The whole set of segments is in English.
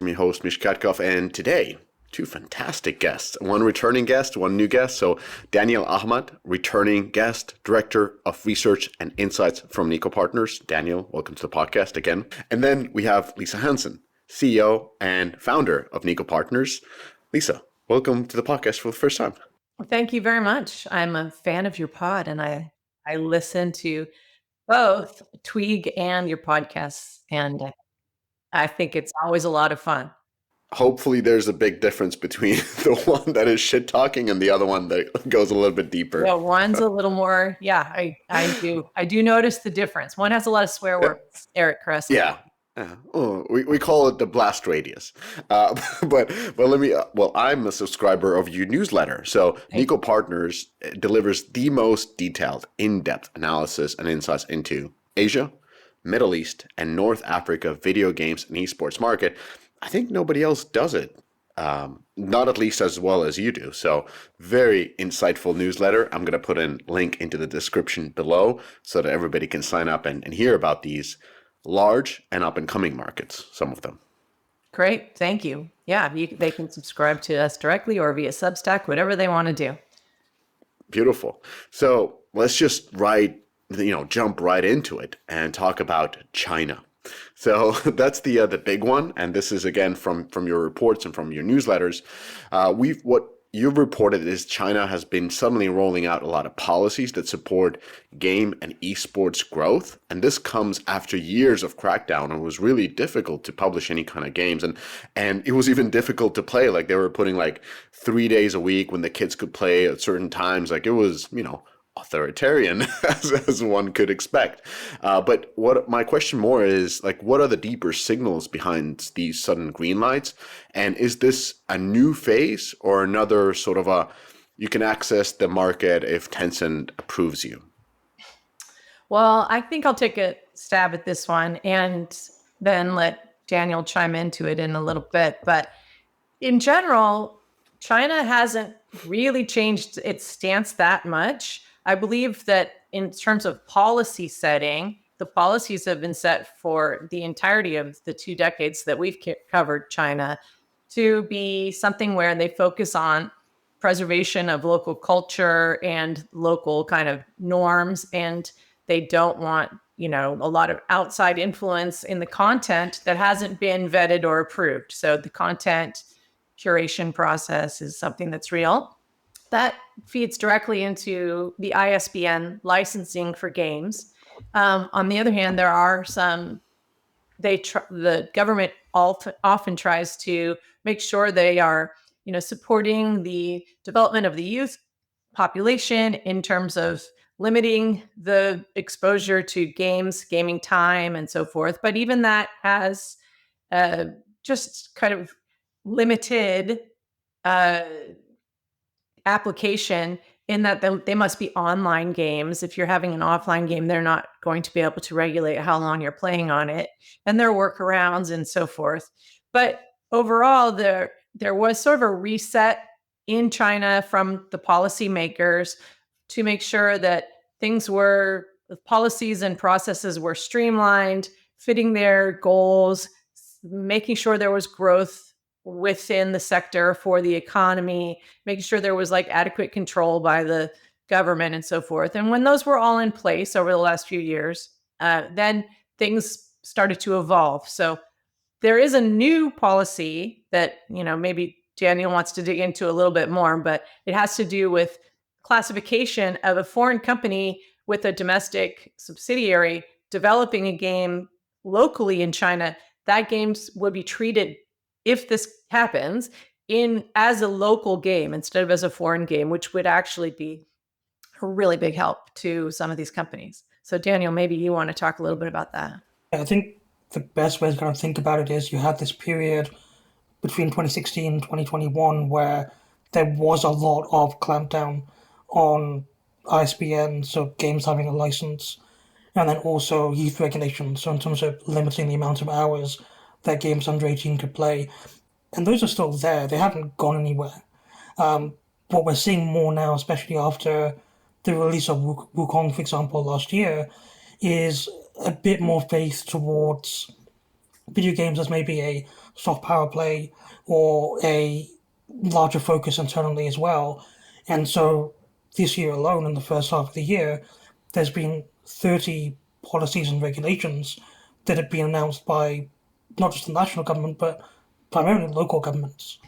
I'm your host, Mishka Katkoff, and today, two fantastic guests. One returning guest, one new guest. So Daniel Ahmad, returning guest, Director of Research and Insights from Niko Partners. Daniel, welcome to the podcast again. And then we have Lisa Hanson, CEO and founder of Niko Partners. Lisa, welcome to the podcast for the first time. Thank you very much. I'm a fan of your pod, and I listen to both Tweeg and your podcasts, and I think it's always a lot of fun. Hopefully there's a big difference between the one that is shit talking and the other one that goes a little bit deeper. Yeah, one's a little more, I do notice the difference. One has a lot of swear words, Eric Kress. Yeah. We call it the blast radius. But let me, I'm a subscriber of your newsletter. So Niko Partners delivers the most detailed, in-depth analysis and insights into Asia, Middle East, and North Africa video games and esports market. I think nobody else does it, not at least as well as you do. So very insightful newsletter. I'm going to put a link into the description below so that everybody can sign up and hear about these large and up-and-coming markets, some of them. Great. Thank you. Yeah, they can subscribe to us directly or via Substack, whatever they want to do. Beautiful. So let's just jump right into it and talk about China. So that's the big one, and this is again from your reports and from your newsletters. What you've reported is China has been suddenly rolling out a lot of policies that support game and esports growth, and this comes after years of crackdown. And it was really difficult to publish any kind of games, and it was even difficult to play. Like they were putting 3 days a week when the kids could play at certain times. Like it was, authoritarian as one could expect. But what my question more is what are the deeper signals behind these sudden green lights? And is this a new phase or another sort of you can access the market if Tencent approves you? Well, I think I'll take a stab at this one and then let Daniel chime into it in a little bit. But in general, China hasn't really changed its stance that much. I believe that in terms of policy setting, the policies have been set for the entirety of the 2 decades that we've covered China to be something where they focus on preservation of local culture and local kind of norms. And they don't want, a lot of outside influence in the content that hasn't been vetted or approved. So the content curation process is something that's real. That feeds directly into the ISBN licensing for games. On the other hand, there are the government often tries to make sure they are, supporting the development of the youth population in terms of limiting the exposure to games, gaming time, and so forth. But even that has just kind of limited application in that they must be online games. If you're having an offline game, they're not going to be able to regulate how long you're playing on it, and there are workarounds and so forth. But overall, there was sort of a reset in China from the policymakers to make sure that the policies and processes were streamlined, fitting their goals, making sure there was growth within the sector for the economy, making sure there was adequate control by the government and so forth. And when those were all in place over the last few years, then things started to evolve. So there is a new policy that, maybe Daniel wants to dig into a little bit more, but it has to do with classification of a foreign company with a domestic subsidiary developing a game locally in China. That games would be treated, if this happens, as a local game instead of as a foreign game, which would actually be a really big help to some of these companies. So Daniel, maybe you want to talk a little bit about that. I think the best way to kind of think about it is you had this period between 2016 and 2021 where there was a lot of clampdown on ISBN, so games having a license, and then also youth regulation, so in terms of limiting the amount of hours that games under 18 could play. And those are still there. They haven't gone anywhere. What we're seeing more now, especially after the release of Wukong, for example, last year, is a bit more faith towards video games as maybe a soft power play or a larger focus internally as well. And so this year alone, in the first half of the year, there's been 30 policies and regulations that have been announced by not just the national government, but primarily local governments.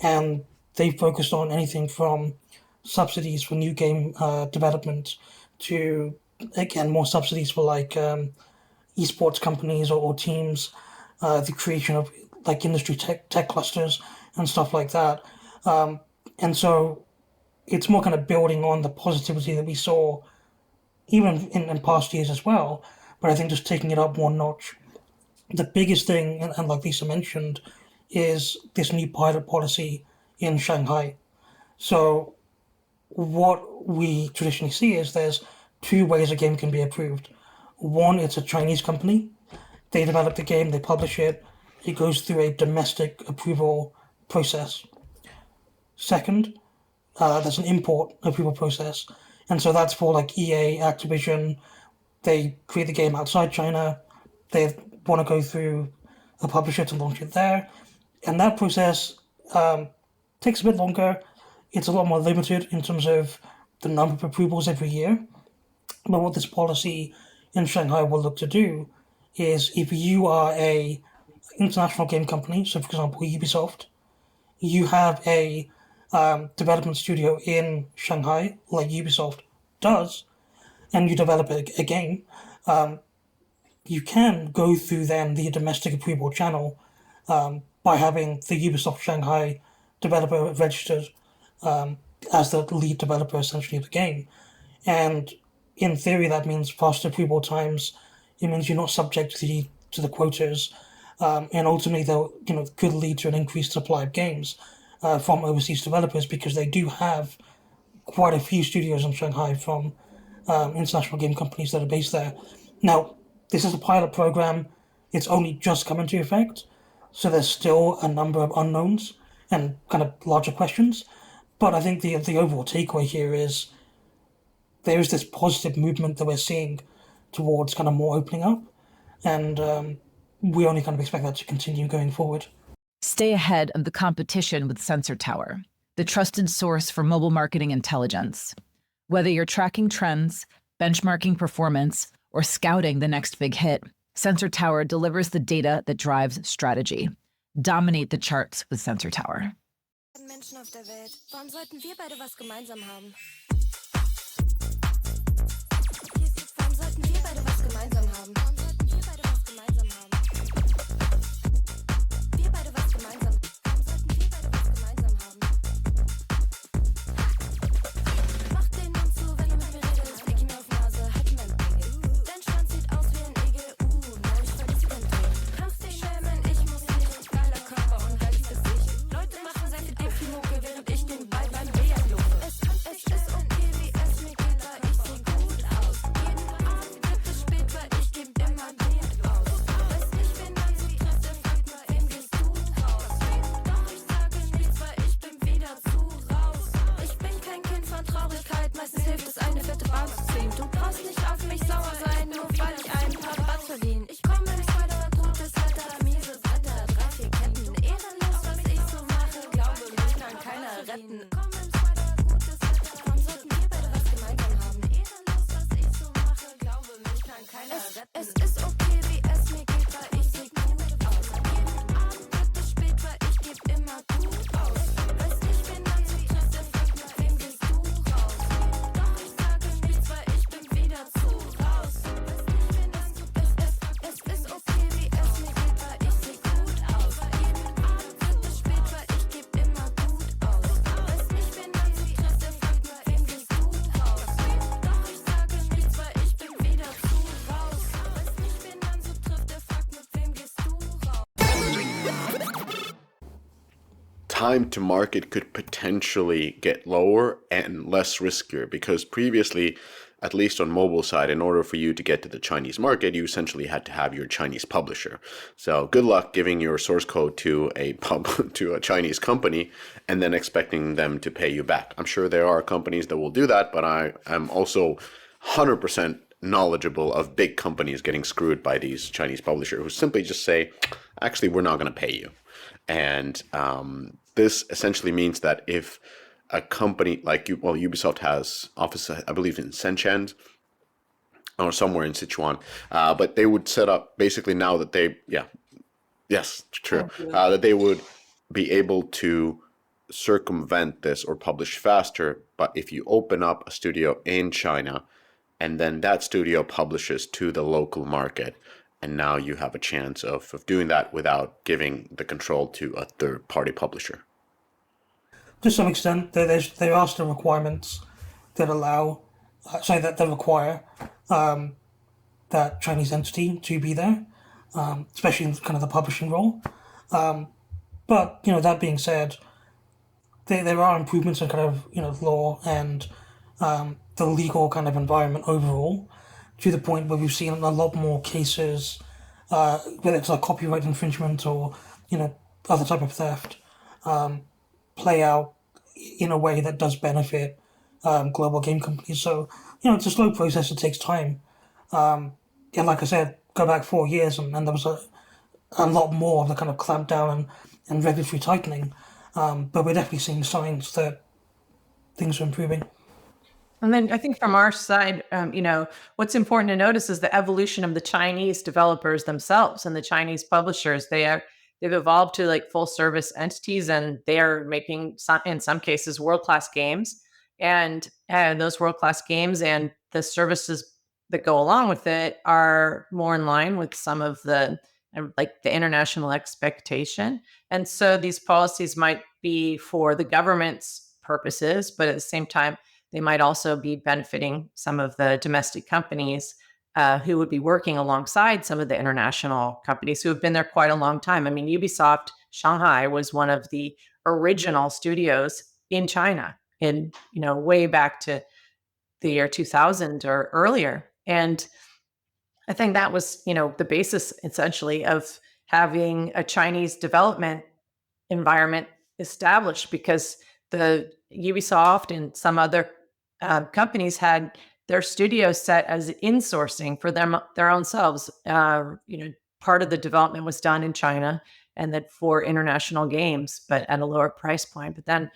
And they focused on anything from subsidies for new game development to, again, more subsidies for esports companies or teams, the creation of like industry tech clusters and stuff like that. And so it's more kind of building on the positivity that we saw even in past years as well. But I think just taking it up one notch. The biggest thing, and like Lisa mentioned, is this new pilot policy in Shanghai. So what we traditionally see is there's two ways a game can be approved. One, it's a Chinese company. They develop the game, they publish it, it goes through a domestic approval process. Second, there's an import approval process. And so that's for like EA, Activision. They create the game outside China. They want to go through a publisher to launch it there. And that process takes a bit longer. It's a lot more limited in terms of the number of approvals every year. But what this policy in Shanghai will look to do is if you are a international game company, so for example Ubisoft, you have a development studio in Shanghai like Ubisoft does, and you develop a game, you can go through then the domestic approval channel by having the Ubisoft Shanghai developer registered as the lead developer essentially of the game. And in theory, that means faster approval times. It means you're not subject to the quotas, and ultimately, they'll could lead to an increased supply of games from overseas developers because they do have quite a few studios in Shanghai from international game companies that are based there. Now, this is a pilot program. It's only just come into effect, so there's still a number of unknowns and kind of larger questions. But I think the overall takeaway here is there is this positive movement that we're seeing towards kind of more opening up, and we only kind of expect that to continue going forward. Stay ahead of the competition with Sensor Tower, the trusted source for mobile marketing intelligence. Whether you're tracking trends, benchmarking performance, or scouting the next big hit, Sensor Tower delivers the data that drives strategy. Dominate the charts with Sensor Tower. Menschen auf der Welt. Warum sollten wir beide was gemeinsam haben? Warum sollten wir beide was gemeinsam haben? Warum sollten wir beide was gemeinsam haben? Wir beide was gemeinsam. Warum sollten wir beide was gemeinsam haben? Mach den Mund zu, wenn du mit mir redest. Leg ihn auf Nase, halt mein Ding. Dein Schwanz sieht aus wie ein Igel. Nein, ich verlies den Ton. Kannst dich schämen, ich muss nicht. Geiler Körper und geiles Gesicht. Leute machen sehr viel Defi-Mucke, während ich den Ball beim Billard lufe. Es ist okay, wie es mir geht, weil ich sehe gut aus. Jeden Abend wird es spät, weil ich geb immer gut aus. Weiß nicht, wen man so trifft, der fragt mal, wem gehst du raus? Doch ich sage nichts, weil ich bin wieder zu raus. Ich bin kein Kind von Traurigkeit, meistens hilft es, eine fette Bahn zu ziehen. Du brauchst nicht auf mich sauer sein, nur weil ich ein paar Bad verdiene. Ich komme im Spider, gutes Wetter, mieses Wetter, 3, 4 Ketten. Ehrenlos, was ich so mache, glaube mich kann keiner retten. Komm im Spider, gutes Wetter, warum sollten wir beide was gemeinsam haben? Ehrenlos, was ich so mache, glaube mich kann keiner retten. Es ist okay, wie es mir geht, weil ich sehe gut aus. Jeden Abend wird es spät, weil ich geb immer gut aus. Weiß nicht, wen man so trifft, der fragt mal, wem gehst du raus? Doch ich sage nichts, weil ich bin wieder zu raus. Weiß nicht, wen man so trifft, der fragt, es ist okay, wie es mir geht, weil ich sehe gut aus. Jeden Abend wird es spät, weil ich geb immer gut aus. Weiß nicht, wen man so trifft, der fragt mal, wem gehst du raus? Doch ich sage nichts, weil ich bin wieder zu raus. Weiß nicht, wen man so trifft, der fragt, mit wem gehst du raus? Time to market could potentially get lower and less riskier because previously, at least on mobile side, in order for you to get to the Chinese market, you essentially had to have your Chinese publisher. So good luck giving your source code to a Chinese company and then expecting them to pay you back. I'm sure there are companies that will do that, but I am also 100% knowledgeable of big companies getting screwed by these Chinese publishers who simply just say, actually, we're not going to pay you. And this essentially means that if a company like Ubisoft has office, I believe, in Shenzhen or somewhere in Sichuan, but they would set up basically now that yes, true, that they would be able to circumvent this or publish faster. But if you open up a studio in China and then that studio publishes to the local market, and now you have a chance of doing that without giving the control to a third party publisher. To some extent, there are still requirements that that require that Chinese entity to be there, especially in kind of the publishing role. But that being said, there are improvements in kind of law and the legal kind of environment overall, to the point where we've seen a lot more cases, whether it's like copyright infringement or other type of theft, play out in a way that does benefit global game companies. So it's a slow process; it takes time. And like I said, go back 4 years, and there was a lot more of the kind of clampdown and regulatory tightening. But we're definitely seeing signs that things are improving. And then I think from our side, what's important to notice is the evolution of the Chinese developers themselves and the Chinese publishers. They've evolved to like full service entities, and they are making in some cases world-class games, and those world-class games and the services that go along with it are more in line with some of the like the international expectation. And so these policies might be for the government's purposes, but at the same time, they might also be benefiting some of the domestic companies who would be working alongside some of the international companies who have been there quite a long time. I mean, Ubisoft Shanghai was one of the original studios in China in, way back to the year 2000 or earlier. And I think that was, the basis essentially of having a Chinese development environment established, because the Ubisoft and some other companies had their studios set as insourcing for their own selves. Part of the development was done in China, and that for international games, but at a lower price point. But then,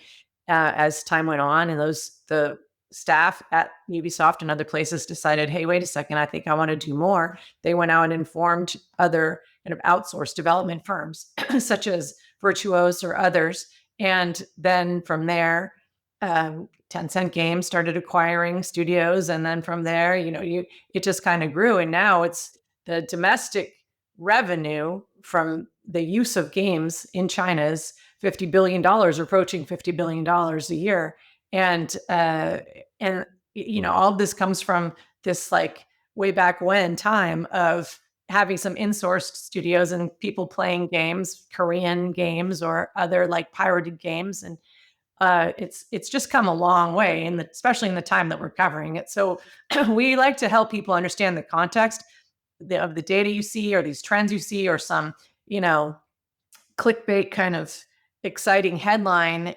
as time went on, and the staff at Ubisoft and other places decided, hey, wait a second, I think I want to do more. They went out and informed other kind of outsourced development firms, such as Virtuos or others. And then from there, Tencent Games started acquiring studios, and then from there, it just kind of grew. And now it's the domestic revenue from the use of games in China is $50 billion, approaching $50 billion a year. And all of this comes from this like way back when time of having some insourced studios and people playing games, Korean games or other like pirated games. And it's just come a long way, especially in the time that we're covering it. So we like to help people understand the context of the data you see, or these trends you see, or some, clickbait kind of exciting headline.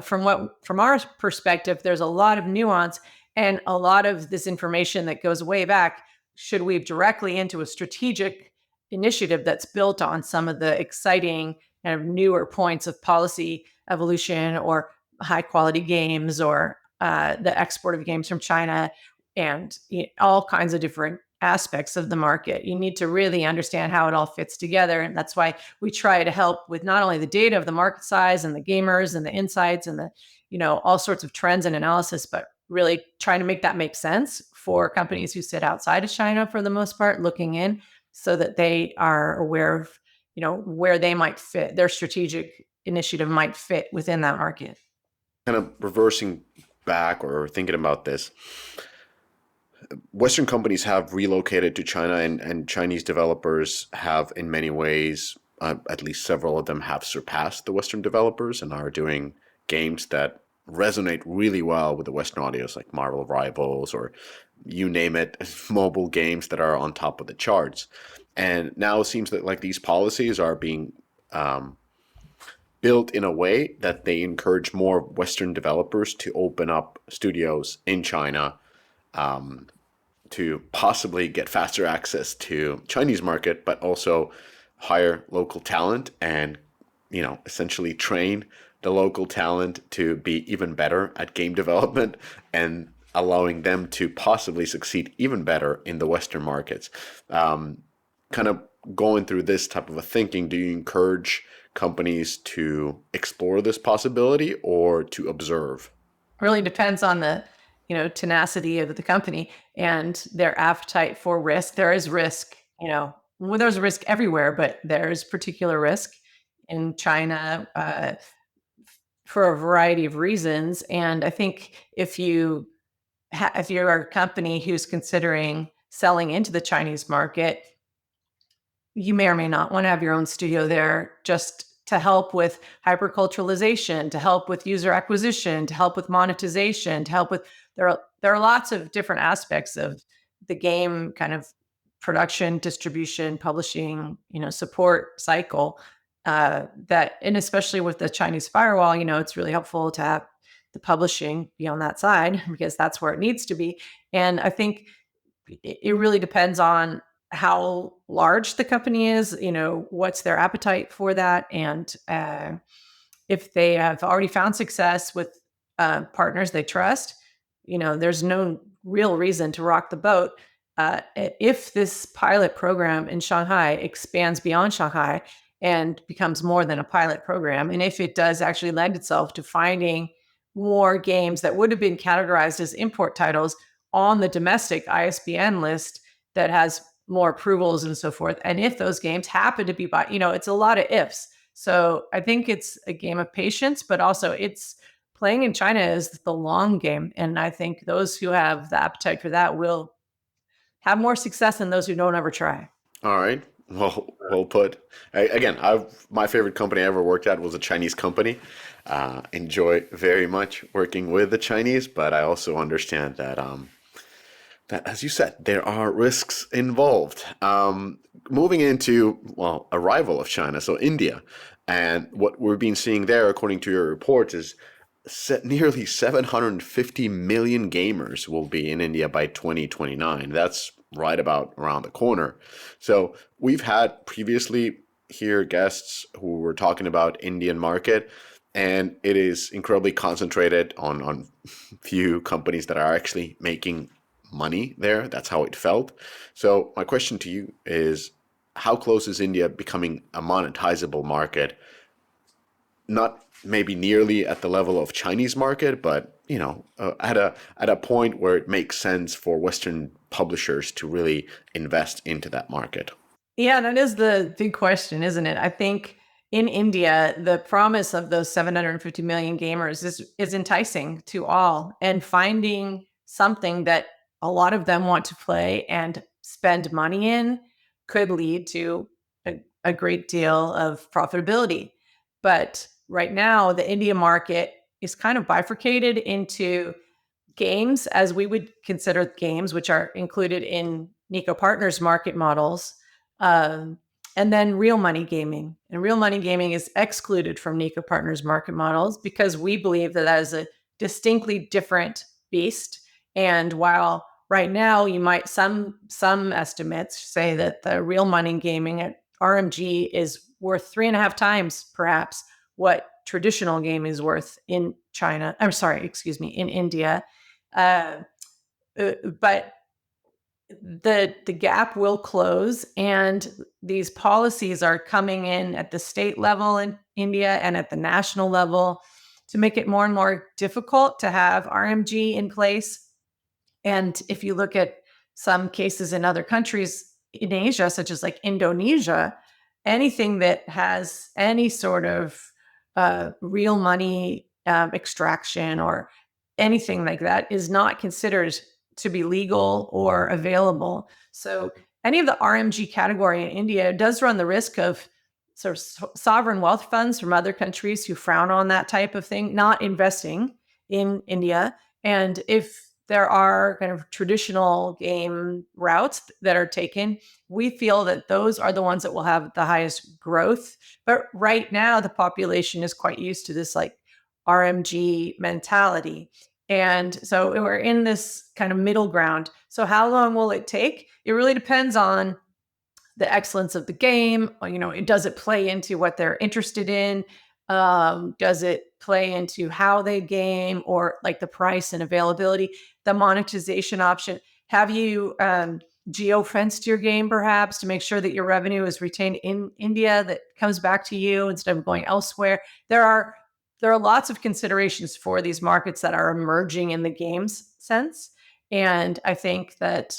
From our perspective, there's a lot of nuance, and a lot of this information that goes way back should weave directly into a strategic initiative that's built on some of the exciting kind of newer points of policy evolution, or high quality games, or the export of games from China, and all kinds of different aspects of the market. You need to really understand how it all fits together. And that's why we try to help with not only the data of the market size and the gamers and the insights and the, all sorts of trends and analysis, but really trying to make that make sense for companies who sit outside of China for the most part, looking in, so that they are aware of, where they might fit, their strategic initiative might fit within that market. Kind of reversing back or thinking about this, Western companies have relocated to China, and Chinese developers have, in many ways, at least several of them have surpassed the Western developers and are doing games that resonate really well with the Western audience, like Marvel Rivals or you name it, mobile games that are on top of the charts. And now it seems that like these policies are being built in a way that they encourage more Western developers to open up studios in China, to possibly get faster access to Chinese market, but also hire local talent and, essentially train the local talent to be even better at game development and allowing them to possibly succeed even better in the Western markets. Kind of going through this type of a thinking, do you encourage companies to explore this possibility or to observe? Really depends on the tenacity of the company and their appetite for risk. There is risk, well, there's risk everywhere, but there's particular risk in China for a variety of reasons. And I think if you're a company who's considering selling into the Chinese market, you may or may not want to have your own studio there just to help with hyperculturalization, to help with user acquisition, to help with monetization, to help with there are lots of different aspects of the game kind of production, distribution, publishing, support cycle that, and especially with the Chinese firewall, it's really helpful to have the publishing be on that side because that's where it needs to be. And I think it really depends on how large the company is, what's their appetite for that. And if they have already found success with partners they trust, there's no real reason to rock the boat. If this pilot program in Shanghai expands beyond Shanghai and becomes more than a pilot program, and if it does actually lend itself to finding more games that would have been categorized as import titles on the domestic ISBN list that has more approvals and so forth, and if those games happen to be it's a lot of ifs. So I think it's a game of patience, but also it's playing in China is the long game. And I think those who have the appetite for that will have more success than those who don't ever try. All right. Well put. Again, my favorite company I ever worked at was a Chinese company. Enjoy very much working with the Chinese, but I also understand that, as you said, there are risks involved. Moving into, a rival of China, so India. And what we've been seeing there, according to your reports, is nearly 750 million gamers will be in India by 2029. That's right about around the corner. So we've had previously here guests who were talking about Indian market, and it is incredibly concentrated on few companies that are actually making money there. That's how it felt. So my question to you is, how close is India becoming a monetizable market? Not maybe nearly at the level of Chinese market, but at a point where it makes sense for Western publishers to really invest into that market. Yeah, that is the big question, isn't it? I think in India, the promise of those 750 million gamers is enticing to all, and finding something that a lot of them want to play and spend money in could lead to a great deal of profitability. But right now, the India market is kind of bifurcated into games, as we would consider games, which are included in Niko Partners market models, and then real money gaming. And real money gaming is excluded from Niko Partners market models because we believe that is a distinctly different beast. And while right now you might some estimates say that the real money gaming at RMG is worth 3.5 times perhaps what traditional game is worth in China. I'm sorry, excuse me, in India. But the gap will close, and these policies are coming in at the state level in India and at the national level to make it more and more difficult to have RMG in place. And if you look at some cases in other countries in Asia, such as like Indonesia, anything that has any sort of real money extraction or anything like that is not considered to be legal or available. So any of the RMG category in India does run the risk of sort of sovereign wealth funds from other countries who frown on that type of thing, not investing in India. And if there are kind of traditional game routes that are taken, we feel that those are the ones that will have the highest growth. But right now, the population is quite used to this like RMG mentality. And so we're in this kind of middle ground. So how long will it take? It really depends on the excellence of the game. Does it play into what they're interested in? Does it play into how they game, or like the price and availability, the monetization option? Have you geo-fenced your game perhaps to make sure that your revenue is retained in India, that comes back to you instead of going elsewhere? There are lots of considerations for these markets that are emerging in the games sense. And I think that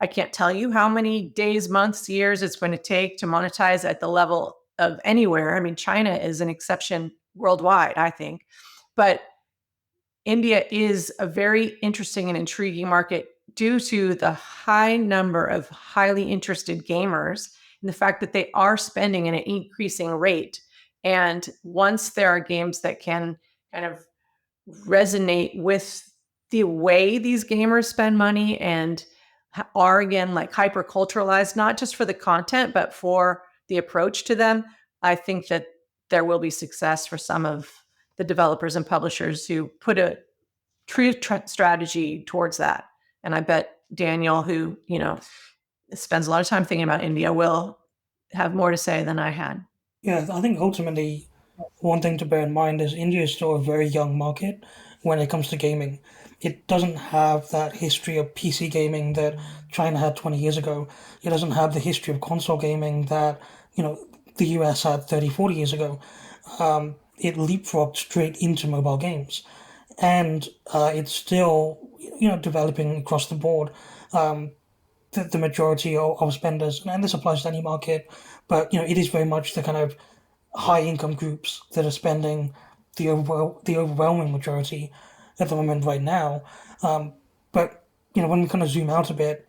I can't tell you how many days, months, years it's going to take to monetize at the level of anywhere. I mean, China is an exception worldwide, I think. But India is a very interesting and intriguing market due to the high number of highly interested gamers and the fact that they are spending at an increasing rate. And once there are games that can kind of resonate with the way these gamers spend money and are again like hyper culturalized, not just for the content, but for the approach to them, I think that there will be success for some of the developers and publishers who put a true strategy towards that. And I bet Daniel, who, spends a lot of time thinking about India, will have more to say than I had. Yeah, I think ultimately one thing to bear in mind is India is still a very young market when it comes to gaming. It doesn't have that history of PC gaming that China had 20 years ago. It doesn't have the history of console gaming that, the US had 30, 40 years ago. It leapfrogged straight into mobile games. And it's still, developing across the board. The majority of spenders, and this applies to any market, but, it is very much the kind of high income groups that are spending the overwhelming majority at the moment right now. But when we kind of zoom out a bit,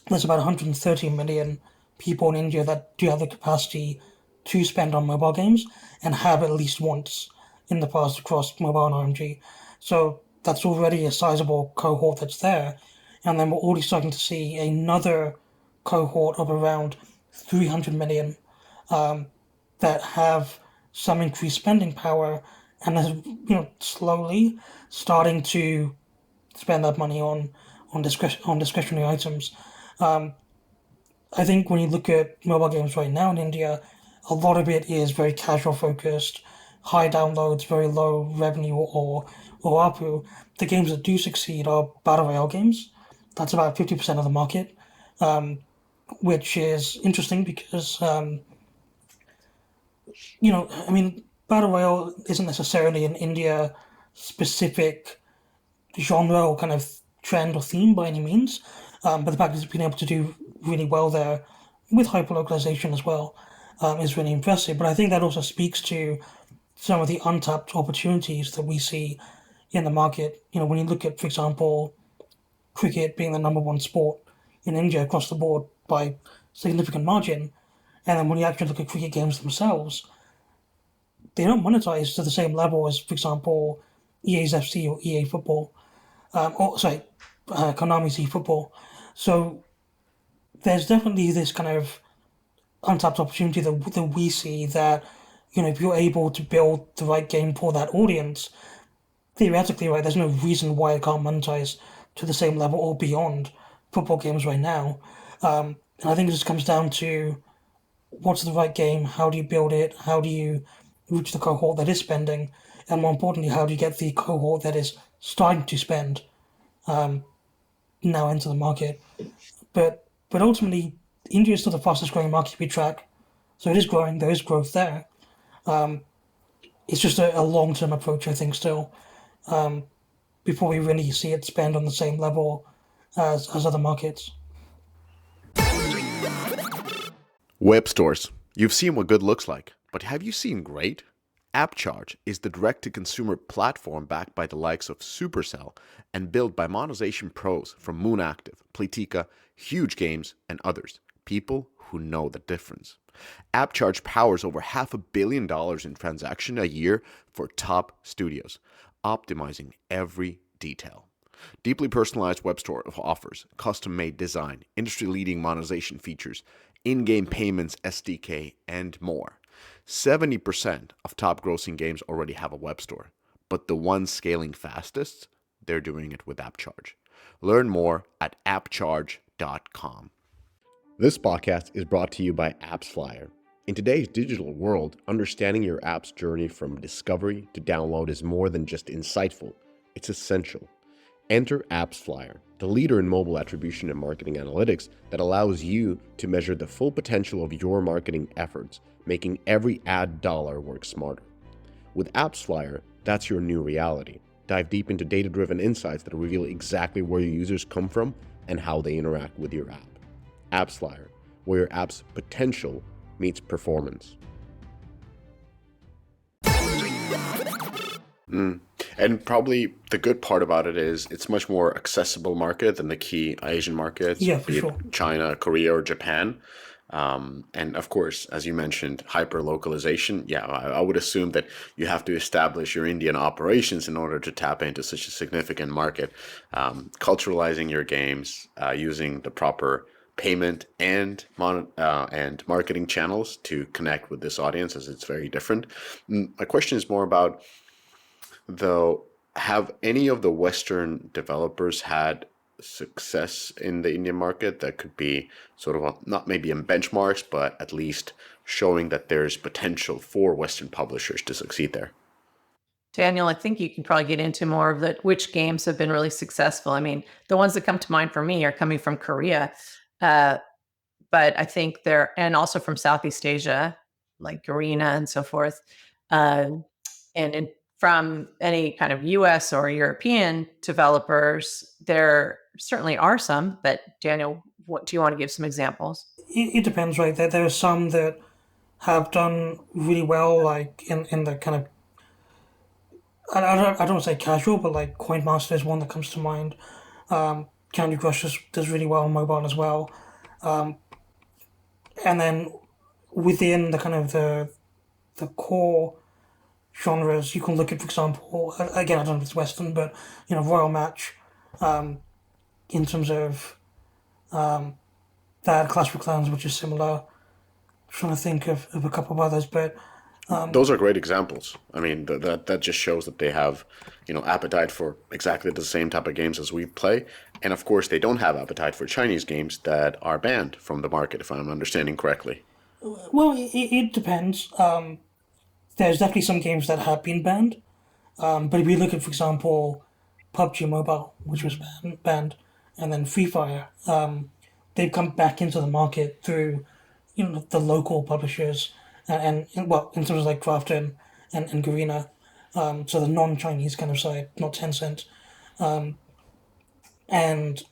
there's about 130 million people in India that do have the capacity to spend on mobile games and have at least once in the past across mobile and RMG. So that's already a sizable cohort that's there. And then we're already starting to see another cohort of around 300 million that have some increased spending power and is, slowly starting to spend that money on discretionary items. I think when you look at mobile games right now in India, a lot of it is very casual focused, high downloads, very low revenue or ARPU. The games that do succeed are battle royale games. That's about 50% of the market, which is interesting because I mean, battle royale isn't necessarily an India specific genre or kind of trend or theme by any means, but the fact that it's been able to do really well there with hyperlocalization as well is really impressive. But I think that also speaks to some of the untapped opportunities that we see in the market. When you look at, for example, cricket being the number one sport in India across the board by significant margin, and then when you actually look at cricket games themselves, they don't monetize to the same level as, for example, EA's FC or EA Football, Konami's eFootball. So there's definitely this kind of untapped opportunity that we see that, if you're able to build the right game for that audience, theoretically, right, there's no reason why it can't monetize to the same level or beyond football games right now. And I think it just comes down to what's the right game, how do you build it, how do you reach the cohort that is spending, and more importantly, how do you get the cohort that is starting to spend now into the market. But ultimately, India is still the fastest growing market we track, so it is growing. There is growth there. It's just a long term approach, I think, still, before we really see it spend on the same level as other markets. Web stores. You've seen what good looks like, but have you seen great? AppCharge is the direct-to-consumer platform backed by the likes of Supercell and built by monetization pros from Moon Active, Playtika, Huge Games, and others. People who know the difference. AppCharge powers over $500 million in transaction a year for top studios, optimizing every detail. Deeply personalized web store offers custom-made design, industry-leading monetization features, in-game payments, SDK, and more. 70% of top grossing games already have a web store, but the ones scaling fastest they're doing it with AppCharge. Learn more at appcharge.com. This podcast is brought to you by AppsFlyer. In today's digital world, understanding your app's journey from discovery to download is more than just insightful, it's essential. Enter AppsFlyer, the leader in mobile attribution and marketing analytics that allows you to measure the full potential of your marketing efforts, making every ad dollar work smarter. With AppsFlyer, that's your new reality. Dive deep into data-driven insights that reveal exactly where your users come from and how they interact with your app. AppsFlyer, where your app's potential meets performance. And probably the good part about it is it's much more accessible market than the key Asian markets, Yeah, for be it sure. China, Korea, or Japan. And of course, as you mentioned, hyper localization. Yeah, I would assume that you have to establish your Indian operations in order to tap into such a significant market. Culturalizing your games, using the proper payment and marketing channels to connect with this audience, as it's very different. My question is more about, though, have any of the Western developers had success in the Indian market that could be sort of not maybe in benchmarks, but at least showing that there's potential for Western publishers to succeed there? Daniel, I think you can probably get into more of which games have been really successful. I mean, the ones that come to mind for me are coming from Korea, but I think and also from Southeast Asia, like Arena and so forth. From any kind of US or European developers, there certainly are some, but Daniel, what do you want to give some examples? It depends, right? There are some that have done really well, like in the kind of I don't want to say casual, but like Coin Master is one that comes to mind. Candy Crush does really well on mobile as well. And then within the kind of the core genres, you can look at, for example, again, I don't know if it's Western, but Royal Match, in terms of that, Clash of Clans, which is similar. Trying to think of a couple of others, but Those are great examples. I mean, that just shows that they have, appetite for exactly the same type of games as we play. And of course, they don't have appetite for Chinese games that are banned from the market, if I'm understanding correctly. well, it depends. There's definitely some games that have been banned, but if you look at, for example, PUBG Mobile, which was banned, and then Free Fire, they've come back into the market through the local publishers and well, in terms of like Krafton and Garena, so the non-Chinese kind of side, not Tencent, and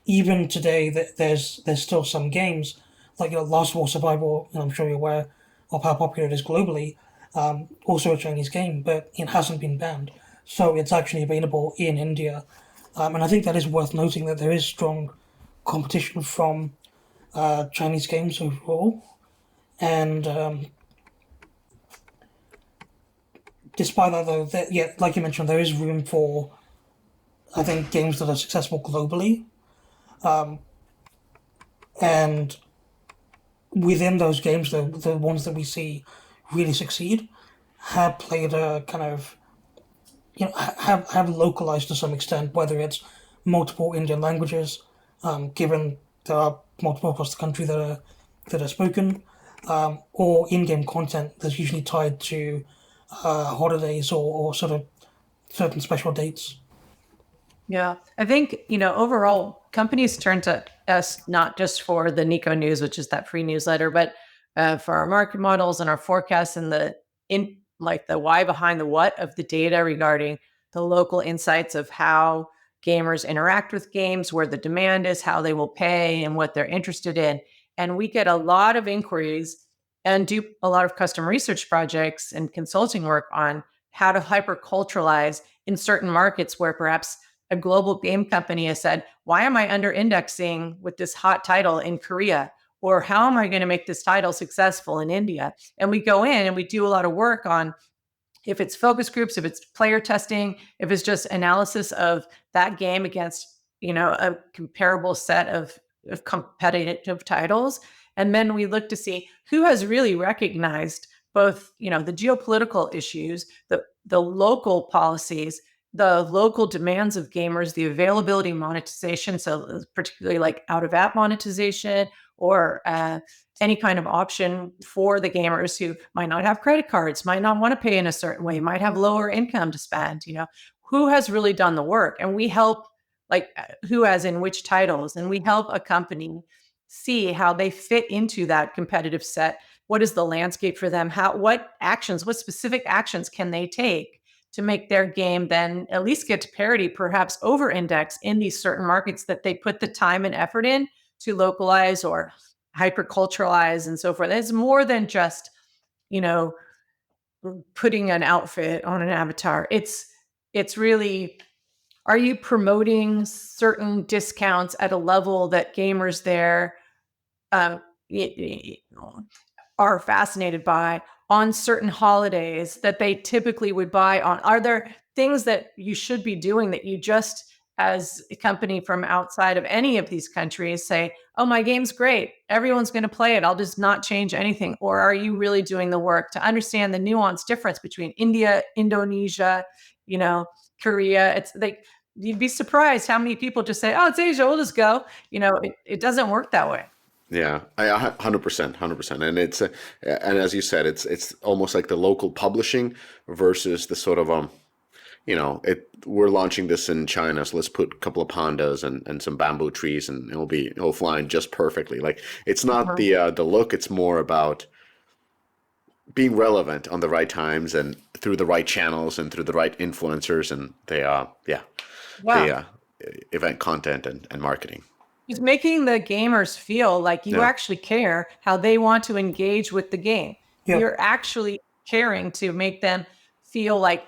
even today there's still some games like Last War Survival, and I'm sure you're aware of how popular it is globally. Also a Chinese game, but it hasn't been banned, so it's actually available in India, and I think that is worth noting that there is strong competition from Chinese games overall. And despite that, though, yeah, like you mentioned, there is room for, I think, games that are successful globally. And within those games, the ones that we see really succeed have played a kind of, have localized to some extent, whether it's multiple Indian languages, given there are multiple across the country that are spoken, or in-game content that's usually tied to holidays or sort of certain special dates. Yeah, I think, overall, companies turn to us not just for the Niko News, which is that free newsletter, but for our market models and our forecasts and the why behind the what of the data regarding the local insights of how gamers interact with games, where the demand is, how they will pay, and what they're interested in. And we get a lot of inquiries and do a lot of custom research projects and consulting work on how to hyperculturalize in certain markets where perhaps a global game company has said, why am I under indexing with this hot title in Korea? Or how am I going to make this title successful in India? And we go in and we do a lot of work on, if it's focus groups, if it's player testing, if it's just analysis of that game against, a comparable set of competitive titles. And then we look to see who has really recognized both, the geopolitical issues, the local policies, the local demands of gamers, the availability monetization, so particularly like out of app monetization or any kind of option for the gamers who might not have credit cards, might not want to pay in a certain way, might have lower income to spend, who has really done the work? And we help, like, who has in which titles, and we help a company see how they fit into that competitive set. What is the landscape for them? What specific actions can they take to make their game then at least get to parity, perhaps over index in these certain markets that they put the time and effort in to localize or hyperculturalize and so forth. It's more than just, putting an outfit on an avatar. It's really, are you promoting certain discounts at a level that gamers there um, are fascinated by on certain holidays that they typically would buy on? Are there things that you should be doing that you just, as a company from outside of any of these countries, say, oh, my game's great, everyone's going to play it, I'll just not change anything? Or are you really doing the work to understand the nuanced difference between India, Indonesia, Korea? It's like, you'd be surprised how many people just say, oh, it's Asia, we'll just go. It doesn't work that way. Yeah, 100%. And and as you said, it's almost like the local publishing versus the sort of we're launching this in China, so let's put a couple of pandas and some bamboo trees, and it'll fly in just perfectly. Like, it's not the look; it's more about being relevant on the right times and through the right channels and through the right influencers and the event content and marketing. It's making the gamers feel like you actually care how they want to engage with the game. Yeah. You're actually caring to make them feel like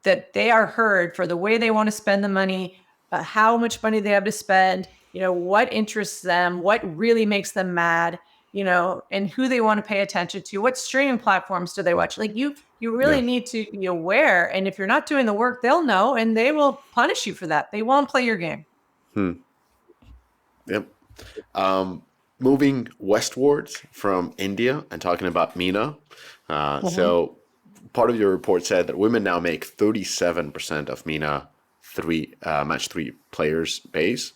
that they are heard for the way they want to spend the money, how much money they have to spend, what interests them, what really makes them mad, and who they want to pay attention to, what streaming platforms do they watch. Like, you really need to be aware. And if you're not doing the work, they'll know, and they will punish you for that. They won't play your game. Yep. Moving westwards from India and talking about MENA. So part of your report said that women now make 37% of MENA match 3 players base.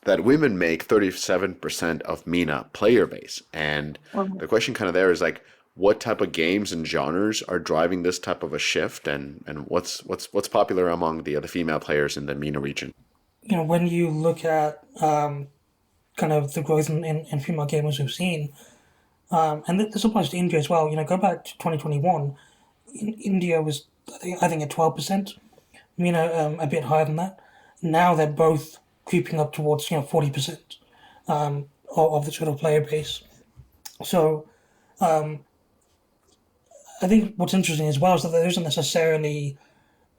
That women make 37% of MENA player base. And the question kind of there is like, what type of games and genres are driving this type of a shift, and what's popular among the other female players in the MENA region? When you look at kind of the growth in female gamers we've seen, and this applies to India as well. Go back to 2021, India was I think at 12%, a bit higher than that. Now they're both creeping up towards 40% of the total player base. So I think what's interesting as well is that there isn't necessarily,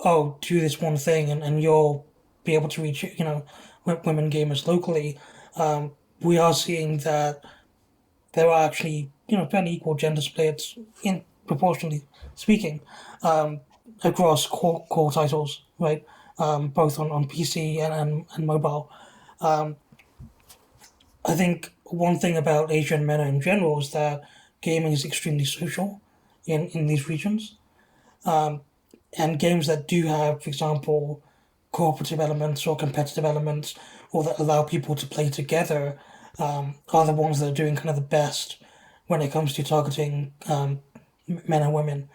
do this one thing and you'll be able to reach, women gamers locally. We are seeing that there are actually, fairly equal gender splits in proportionally speaking, across core titles, right? Both on PC and mobile. I think one thing about Asia and MENA in general is that gaming is extremely social in these regions. And games that do have, for example, cooperative elements or competitive elements, or that allow people to play together, are the ones that are doing kind of the best when it comes to targeting men and women.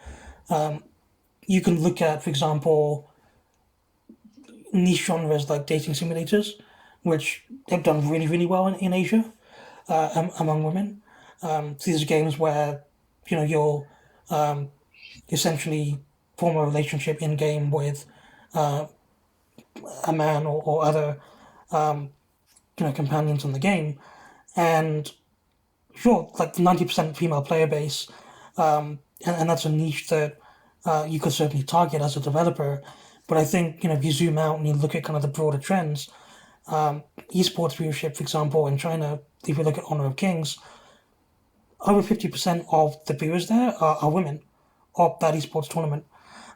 You can look at, for example, niche genres like dating simulators, which have done really, really well in Asia among women. So these are games where you'll essentially form a relationship in game with a man or other companions in the game, and sure, like 90% female player base, and that's a niche that you could certainly target as a developer. But I think if you zoom out and you look at kind of the broader trends, esports viewership, for example, in China, if you look at Honor of Kings, over 50% of the viewers there are women of that esports tournament.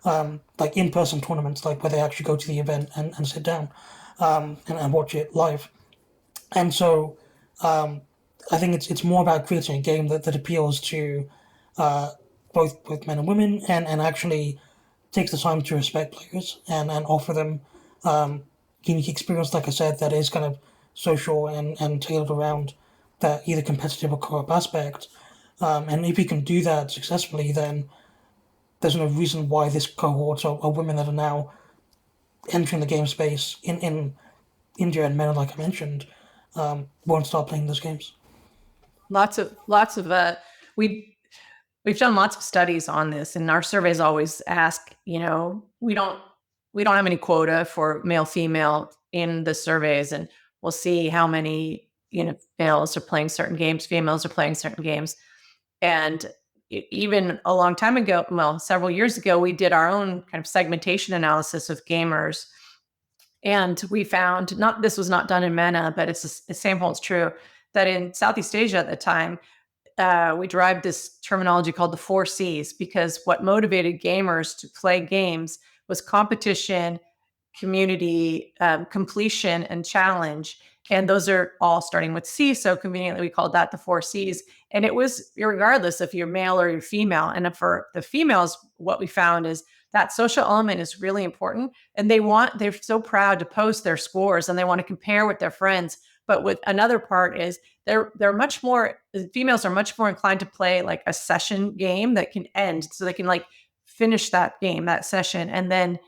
Like in-person tournaments, like where they actually go to the event and sit down and watch it live. And so I think it's more about creating a game that appeals to both men and women, and actually takes the time to respect players and offer them unique experience, like I said, that is kind of social and tailored around that either competitive or co-op aspect. And if you can do that successfully, then there's no reason why this cohort of women that are now entering the game space in India and MENA, like I mentioned, won't start playing those games. Lots of we've done lots of studies on this, and our surveys always ask, we don't have any quota for male female in the surveys, and we'll see how many males are playing certain games, females are playing certain games. And even a long time ago, well, several years ago, we did our own kind of segmentation analysis of gamers. And we found, this was not done in MENA, but the same holds true, that in Southeast Asia at the time, we derived this terminology called the 4 C's, because what motivated gamers to play games was competition, community, completion, and challenge. And those are all starting with C. So conveniently, we called that the 4 C's. And it was regardless if you're male or you're female. And for the females, what we found is that social element is really important. And they're so proud to post their scores, and they want to compare with their friends. But with another part is they're much more, females are much more inclined to play like a session game that can end. So they can like finish that game, that session, and then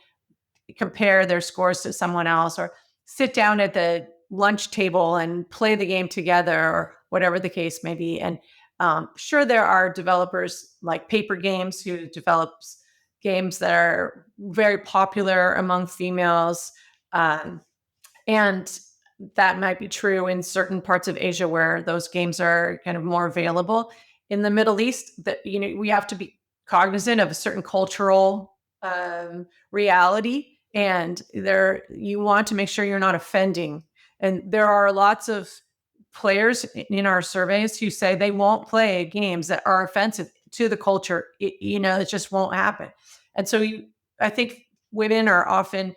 compare their scores to someone else, or sit down at the lunch table and play the game together, or whatever the case may be. And sure, there are developers like Paper Games who develops games that are very popular among females. And that might be true in certain parts of Asia where those games are kind of more available. In the Middle East, that we have to be cognizant of a certain cultural reality, and you want to make sure you're not offending. And there are lots of players in our surveys who say they won't play games that are offensive to the culture. It just won't happen. And so I think women are often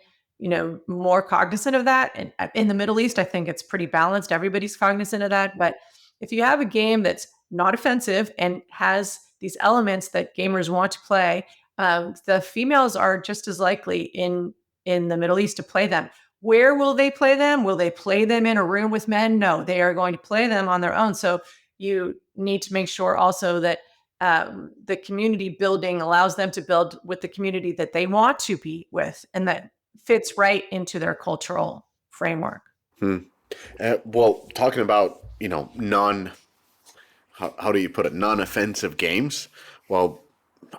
more cognizant of that. And in the Middle East, I think it's pretty balanced. Everybody's cognizant of that. But if you have a game that's not offensive and has these elements that gamers want to play, the females are just as likely in the Middle East to play them. Where will they play them? Will they play them in a room with men? No, they are going to play them on their own. So you need to make sure also that the community building allows them to build with the community that they want to be with, and that fits right into their cultural framework. Well, talking about, how do you put it, non-offensive games? Well,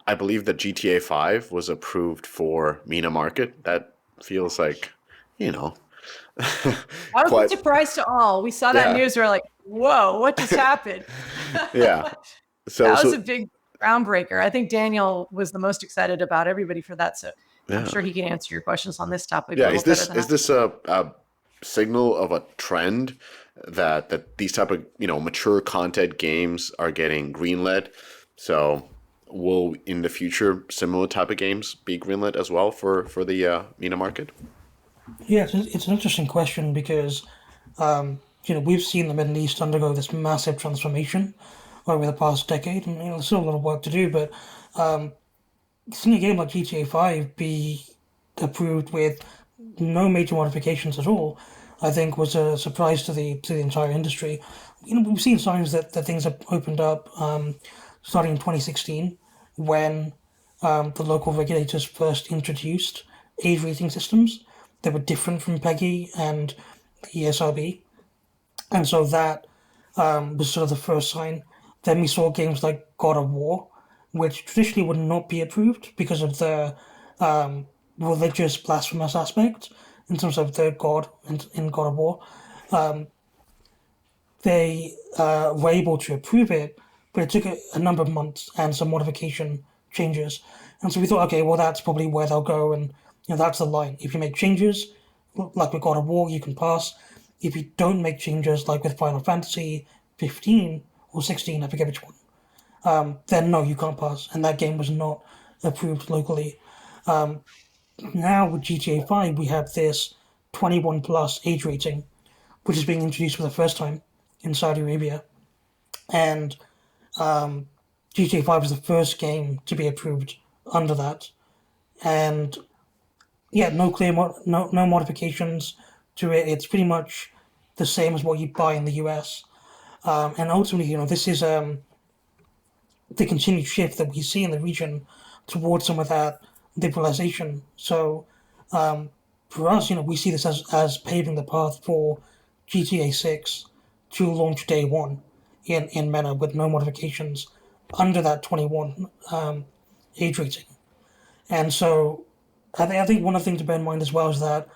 I believe that GTA 5 was approved for MENA market. That feels like, I was a surprise to all. We saw that news. We're like, whoa, what just happened? Yeah. So that was a big groundbreaker. I think Daniel was the most excited about everybody for that. So I'm sure he can answer your questions on this topic. Yeah. Is this a signal of a trend that these type of, mature content games are getting greenlit? So will in the future similar type of games be greenlit as well for the MENA market? Yeah, it's an interesting question because, we've seen the Middle East undergo this massive transformation over the past decade, and there's still a lot of work to do, but seeing a game like GTA 5 be approved with no major modifications at all, I think was a surprise to the entire industry. We've seen signs that things have opened up starting in 2016 when the local regulators first introduced age rating systems that were different from PEGI and the ESRB. And so that was sort of the first sign. Then we saw games like God of War, which traditionally would not be approved because of the religious blasphemous aspect in terms of the God in God of War. They were able to approve it, but it took a number of months and some modification changes. And so we thought, okay, well, that's probably where they'll go, and that's the line. If you make changes, like with God of War, you can pass. If you don't make changes, like with Final Fantasy 15 or 16, I forget which one, then no, you can't pass. And that game was not approved locally. Now with GTA 5, we have this 21 plus age rating, which is being introduced for the first time in Saudi Arabia. And GTA 5 was the first game to be approved under that, and yeah, no modifications to it. It's pretty much the same as what you buy in the US. And ultimately, this is the continued shift that we see in the region towards some of that liberalization. So for us, we see this as paving the path for GTA 6 to launch day one in MENA with no modifications under that 21 age rating. And so I think one of the things to bear in mind as well is that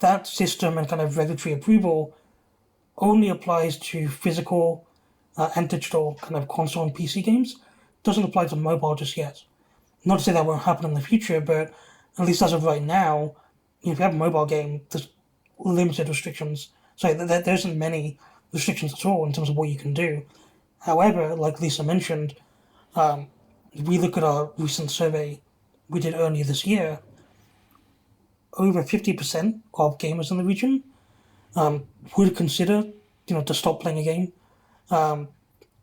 that system and kind of regulatory approval only applies to physical and digital kind of console and PC games. Doesn't apply to mobile just yet. Not to say that won't happen in the future, but at least as of right now, if you have a mobile game, there's limited restrictions. So there isn't many restrictions at all in terms of what you can do. However, like Lisa mentioned, we look at our recent survey we did earlier this year. Over 50% of gamers in the region would consider, to stop playing a game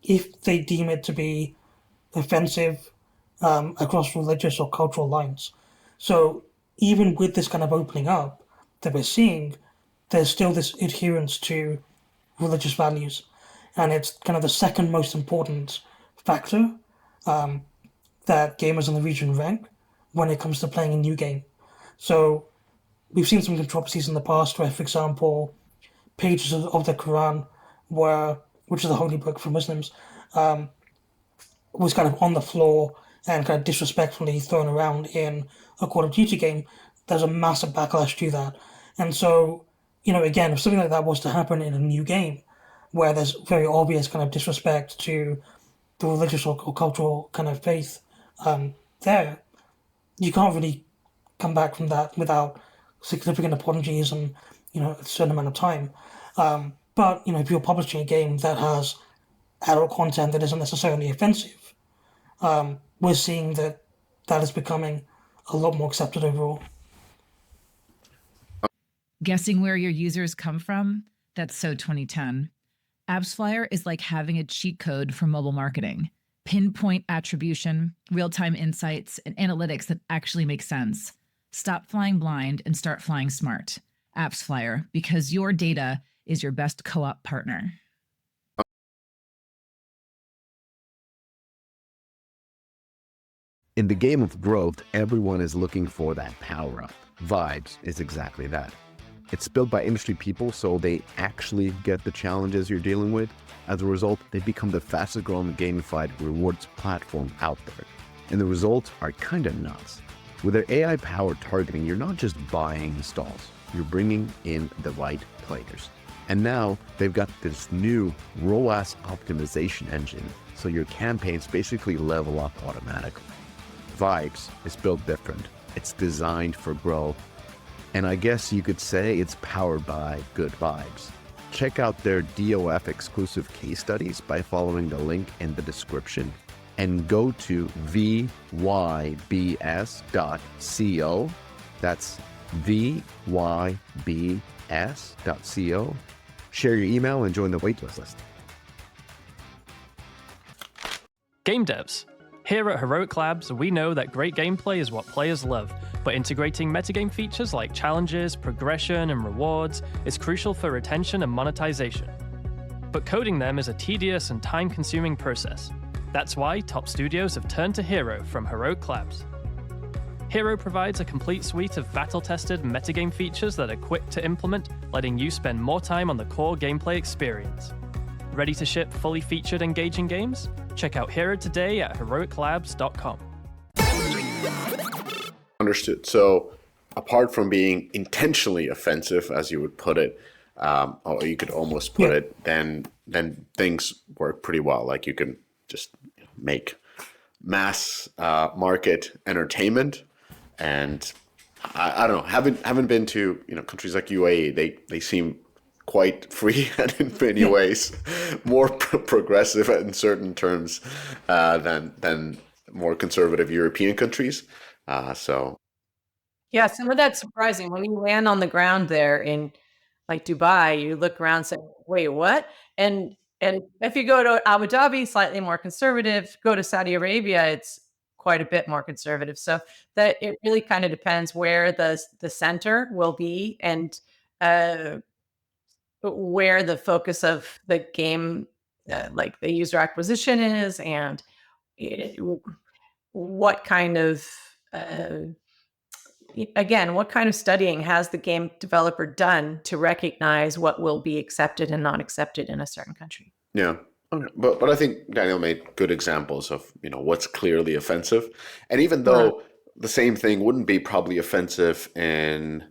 if they deem it to be offensive across religious or cultural lines. So even with this kind of opening up that we're seeing, there's still this adherence to religious values, and it's kind of the second most important factor that gamers in the region rank when it comes to playing a new game. So we've seen some controversies in the past where, for example, pages of the Quran which is the holy book for Muslims, was kind of on the floor and kind of disrespectfully thrown around in a Call of Duty game. There's a massive backlash to that. And so, again, if something like that was to happen in a new game, where there's very obvious kind of disrespect to the religious or cultural kind of faith there, you can't really come back from that without significant apologies and, a certain amount of time. But, if you're publishing a game that has adult content that isn't necessarily offensive, we're seeing that is becoming a lot more accepted overall. Guessing where your users come from? That's so 2010. AppsFlyer is like having a cheat code for mobile marketing. Pinpoint attribution, real-time insights, and analytics that actually make sense. Stop flying blind and start flying smart. AppsFlyer, because your data is your best co-op partner. In the game of growth, everyone is looking for that power-up. Vibes is exactly that. It's built by industry people, so they actually get the challenges you're dealing with. As a result, they become the fastest growing gamified rewards platform out there. And the results are kind of nuts. With their AI-powered targeting, you're not just buying installs, you're bringing in the right players. And now they've got this new ROAS optimization engine, so your campaigns basically level up automatically. Vibes is built different. It's designed for growth. And I guess you could say it's powered by good vibes. Check out their DOF exclusive case studies by following the link in the description, and go to vybs.co. That's vybs.co. Share your email and join the waitlist list. Game devs. Here at Heroic Labs, we know that great gameplay is what players love, but integrating metagame features like challenges, progression, and rewards is crucial for retention and monetization. But coding them is a tedious and time-consuming process. That's why top studios have turned to Hero from Heroic Labs. Hero provides a complete suite of battle-tested metagame features that are quick to implement, letting you spend more time on the core gameplay experience. Ready to ship fully featured, engaging games? Check out Hero today at heroiclabs.com. Understood. So apart from being intentionally offensive, as you would put it, or you could almost put it, then things work pretty well. Like you can just make mass market entertainment, and I don't know. Haven't been to countries like UAE. They seem quite free and in many ways more progressive in certain terms than more conservative European countries. Yeah, some of that's surprising. When you land on the ground there in like Dubai, you look around and say, wait, what? And And if you go to Abu Dhabi, slightly more conservative. Go to Saudi Arabia, it's quite a bit more conservative. So that it really kind of depends where the center will be and uh, where the focus of the game, like the user acquisition is, and it, what kind of again, what kind of studying has the game developer done to recognize what will be accepted and not accepted in a certain country? Yeah. Okay. But I think Daniel made good examples of, what's clearly offensive. And even though the same thing wouldn't be probably offensive in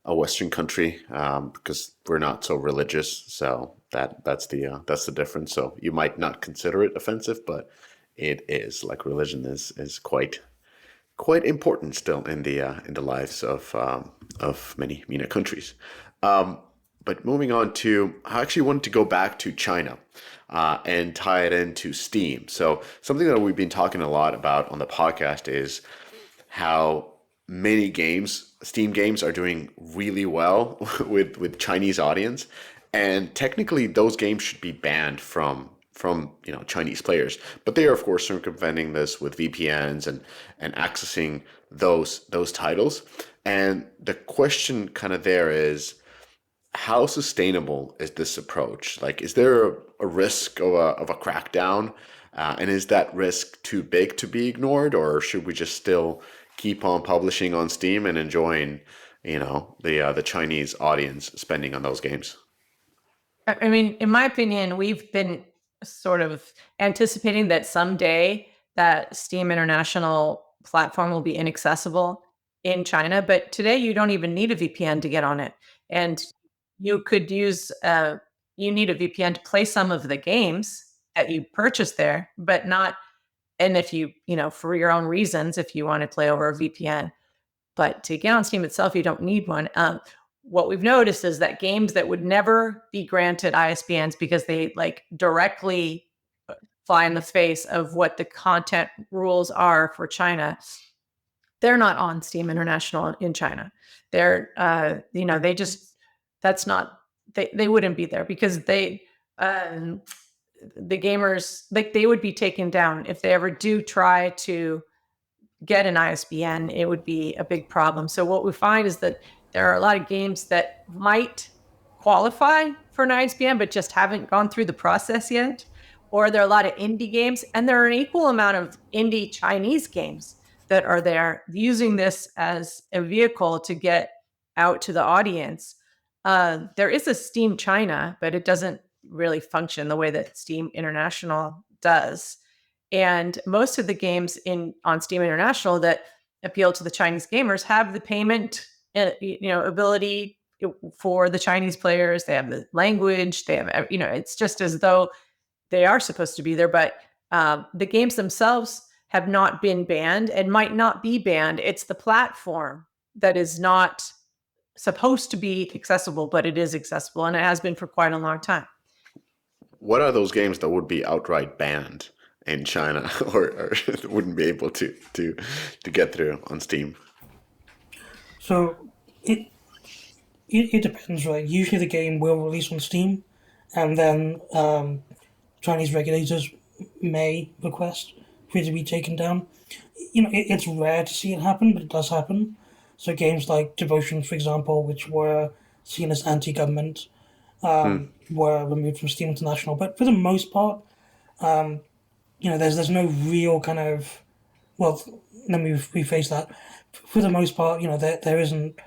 a Western country, because we're not so religious, so that's the difference. So you might not consider it offensive, but it is. Like, religion is quite important still in the lives of many MENA countries. But moving on to, I actually wanted to go back to China and tie it into Steam. So something that we've been talking a lot about on the podcast is how many games, Steam games, are doing really well with Chinese audience, and technically those games should be banned from Chinese players, but they are of course circumventing this with VPNs and accessing those titles. And the question kind of there is, how sustainable is this approach? Like, is there a risk of a crackdown? And is that risk too big to be ignored, or should we just still keep on publishing on Steam and enjoying, the Chinese audience spending on those games? I mean, in my opinion, we've been sort of anticipating that someday that Steam International platform will be inaccessible in China. But today, you don't even need a VPN to get on it, and you could use. You need a VPN to play some of the games that you purchase there, but not. And if you, for your own reasons, if you want to play over a VPN, but to get on Steam itself, you don't need one. What we've noticed is that games that would never be granted ISBNs because they like directly fly in the face of what the content rules are for China, they're not on Steam International in China. They're, they just, that's not, they wouldn't be there because the gamers, like, they would be taken down if they ever do try to get an ISBN. It would be a big problem. So what we find is that there are a lot of games that might qualify for an ISBN, but just haven't gone through the process yet. Or there are a lot of indie games, and there are an equal amount of indie Chinese games that are there using this as a vehicle to get out to the audience. There is a Steam China, but it doesn't really function the way that Steam International does. And most of the games on Steam International that appeal to the Chinese gamers have the payment, ability for the Chinese players. They have the language. They have, it's just as though they are supposed to be there. But the games themselves have not been banned and might not be banned. It's the platform that is not supposed to be accessible, but it is accessible, and it has been for quite a long time. What are those games that would be outright banned in China or wouldn't be able to get through on Steam? So it depends, right? Usually the game will release on Steam, and then Chinese regulators may request for it to be taken down. It's rare to see it happen, but it does happen. So games like Devotion, for example, which were seen as anti-government, were removed from Steam International. But for the most part, there's no real kind of, well, let me rephrase that. For the most part, there isn't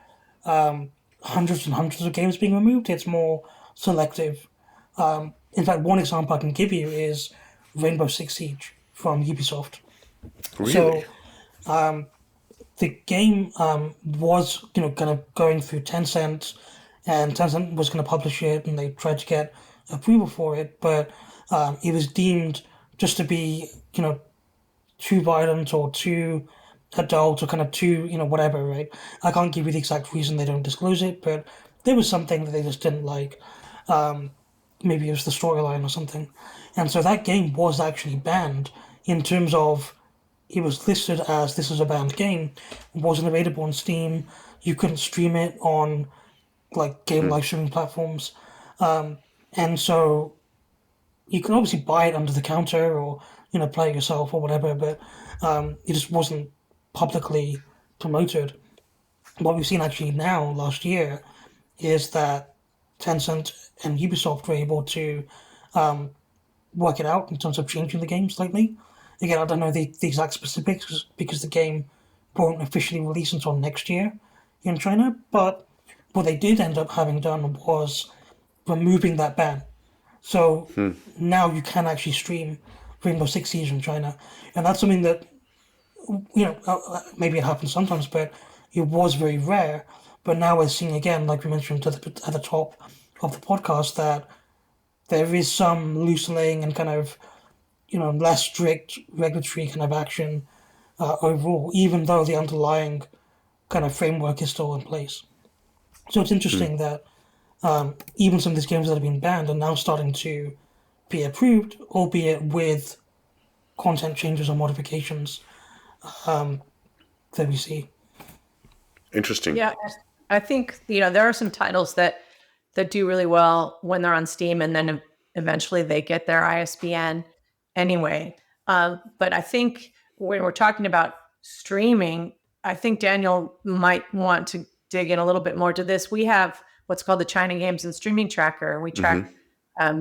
hundreds and hundreds of games being removed. It's more selective. In fact, one example I can give you is Rainbow Six Siege from Ubisoft. Really? So the game was kind of going through Tencent, and Tencent was going to publish it, and they tried to get approval for it, but it was deemed just to be too violent or too adult or kind of too whatever, right? I can't give you the exact reason, they don't disclose it, but there was something that they just didn't like. Maybe it was the storyline or something, and so that game was actually banned in terms of it was listed as this is a banned game. It wasn't available on Steam. You couldn't stream it on like game live streaming platforms, and so you can obviously buy it under the counter or play it yourself or whatever, but it just wasn't publicly promoted. What we've seen actually now last year is that Tencent and Ubisoft were able to work it out in terms of changing the game slightly. Again, I don't know the exact specifics because the game won't officially release until next year in China, but what they did end up having done was removing that ban. So now you can actually stream Rainbow Six Siege in China, and that's something that maybe it happens sometimes, but it was very rare. But now we're seeing again, like we mentioned at the top of the podcast, that there is some loosening and kind of less strict regulatory kind of action overall, even though the underlying kind of framework is still in place. So it's interesting that even some of these games that have been banned are now starting to be approved, albeit with content changes or modifications that we see. Interesting. Yeah, I think there are some titles that do really well when they're on Steam, and then eventually they get their ISBN anyway. But I think when we're talking about streaming, I think Daniel might want to dig in a little bit more to this. We have what's called the China Games and Streaming Tracker, and we track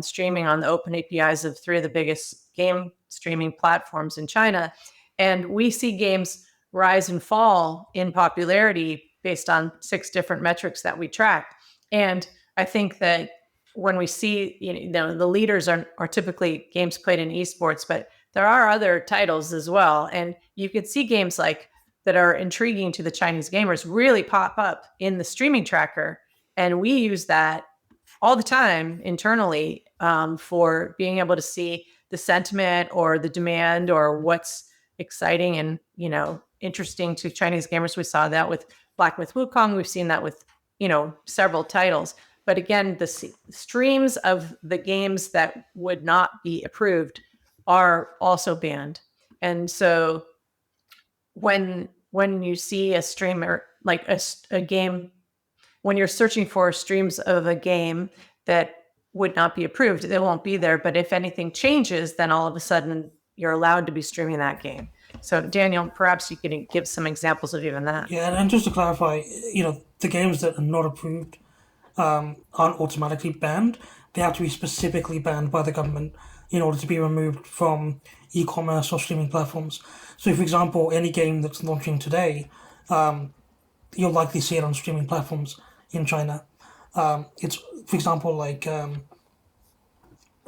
streaming on the open APIs of 3 of the biggest game streaming platforms in China. And we see games rise and fall in popularity based on 6 different metrics that we track. And I think that when we see, the leaders are typically games played in esports, but there are other titles as well. And you could see games like that are intriguing to the Chinese gamers really pop up in the streaming tracker. And we use that all the time internally for being able to see the sentiment or the demand or what's exciting and, interesting to Chinese gamers. We saw that with Black Myth Wukong. We've seen that with, several titles. But again, the streams of the games that would not be approved are also banned. And so when you see a streamer, like a game, when you're searching for streams of a game that would not be approved, they won't be there. But if anything changes, then all of a sudden you're allowed to be streaming that game. So Daniel, perhaps you could give some examples of even that. Yeah, and just to clarify, the games that are not approved aren't automatically banned. They have to be specifically banned by the government in order to be removed from e-commerce or streaming platforms. So, for example, any game that's launching today, you'll likely see it on streaming platforms in China. It's, for example, like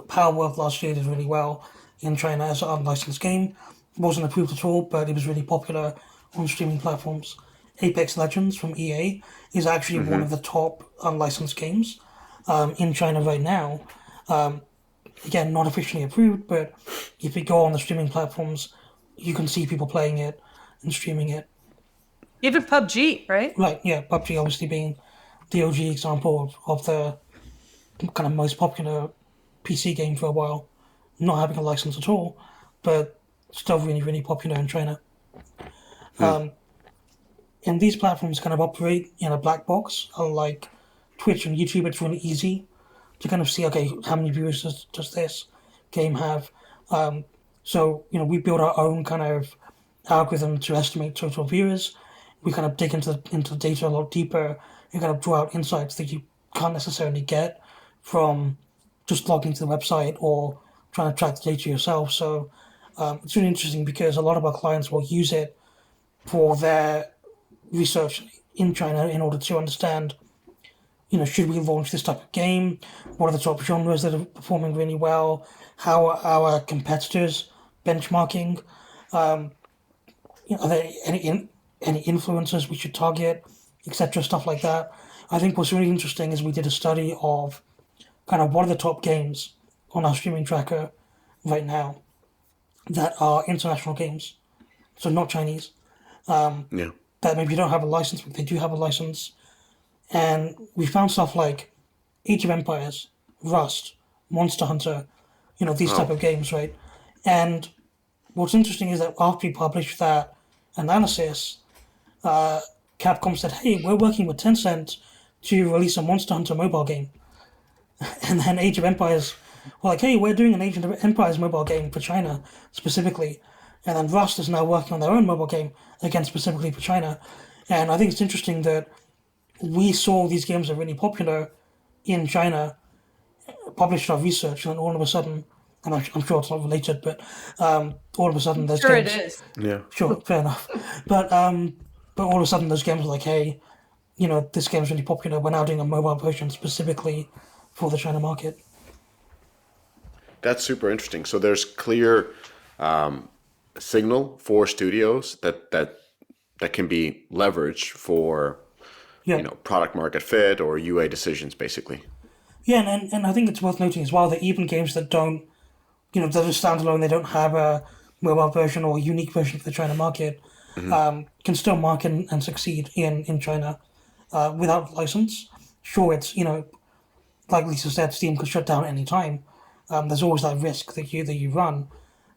Power World last year did really well in China as an unlicensed game. It wasn't approved at all, but it was really popular on streaming platforms. Apex Legends from EA is actually one of the top unlicensed games in China right now. Again, not officially approved, but if you go on the streaming platforms, you can see people playing it and streaming it. Even PUBG, right? Right, yeah, PUBG obviously being the OG example of the kind of most popular PC game for a while, not having a license at all, but still really, really popular in China. And these platforms kind of operate in a black box, unlike Twitch and YouTube. It's really easy to kind of see, okay, how many viewers does this game have? So, we build our own kind of algorithm to estimate total viewers. We kind of dig into the data a lot deeper and kind of draw out insights that you can't necessarily get from just logging to the website or trying to track the data yourself. So it's really interesting because a lot of our clients will use it for their research in China in order to understand, should we launch this type of game? What are the top genres that are performing really well? How are our competitors benchmarking? Are there any influencers we should target, etc., stuff like that. I think what's really interesting is we did a study of kind of what are the top games on our streaming tracker right now that are international games, so not Chinese. That maybe don't have a license, but they do have a license. And we found stuff like Age of Empires, Rust, Monster Hunter, these type of games, right? And what's interesting is that after we published that analysis, Capcom said, hey, we're working with Tencent to release a Monster Hunter mobile game. And then Age of Empires were like, hey, we're doing an Age of Empires mobile game for China specifically. And then Rust is now working on their own mobile game, again, specifically for China. And I think it's interesting that we saw these games are really popular in China, published our research, and then all of a sudden, and I'm sure it's not related, but all of a sudden those Sure, it games. is. Yeah. Sure, fair enough. But all of a sudden those games are like, hey, this game's really popular. We're now doing a mobile version specifically for the China market. That's super interesting. So there's clear signal for studios that can be leveraged for Yeah. product market fit or UA decisions, basically. Yeah, and I think it's worth noting as well that even games that don't, that are standalone, they don't have a mobile version or a unique version for the China market, can still market and succeed in China without license. Sure, it's, like Lisa said, Steam could shut down at any time. There's always that risk that you run.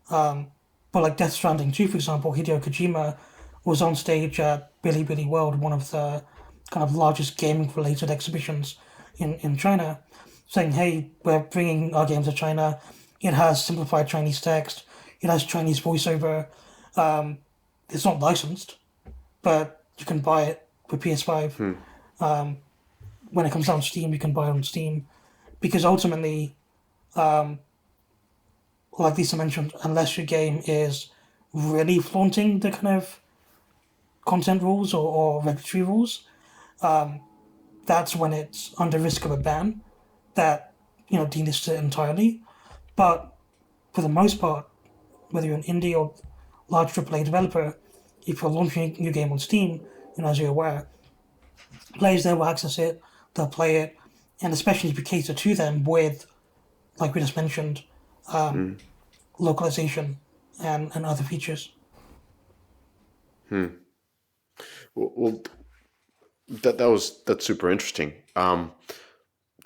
But like Death Stranding 2, for example, Hideo Kojima was on stage at Bilibili World, one of the kind of largest gaming-related exhibitions in China, saying, hey, we're bringing our game to China. It has simplified Chinese text. It has Chinese voiceover. It's not licensed, but you can buy it with PS5. When it comes out on Steam, you can buy it on Steam. Because ultimately, like Lisa mentioned, unless your game is really flaunting the kind of content rules or regulatory rules, that's when it's under risk of a ban that, delists it entirely. But for the most part, whether you're an indie or large AAA developer, if you're launching a new game on Steam, as you're aware, players there will access it, they'll play it, and especially if you cater to them with, like we just mentioned, localization and other features. Well, that's super interesting.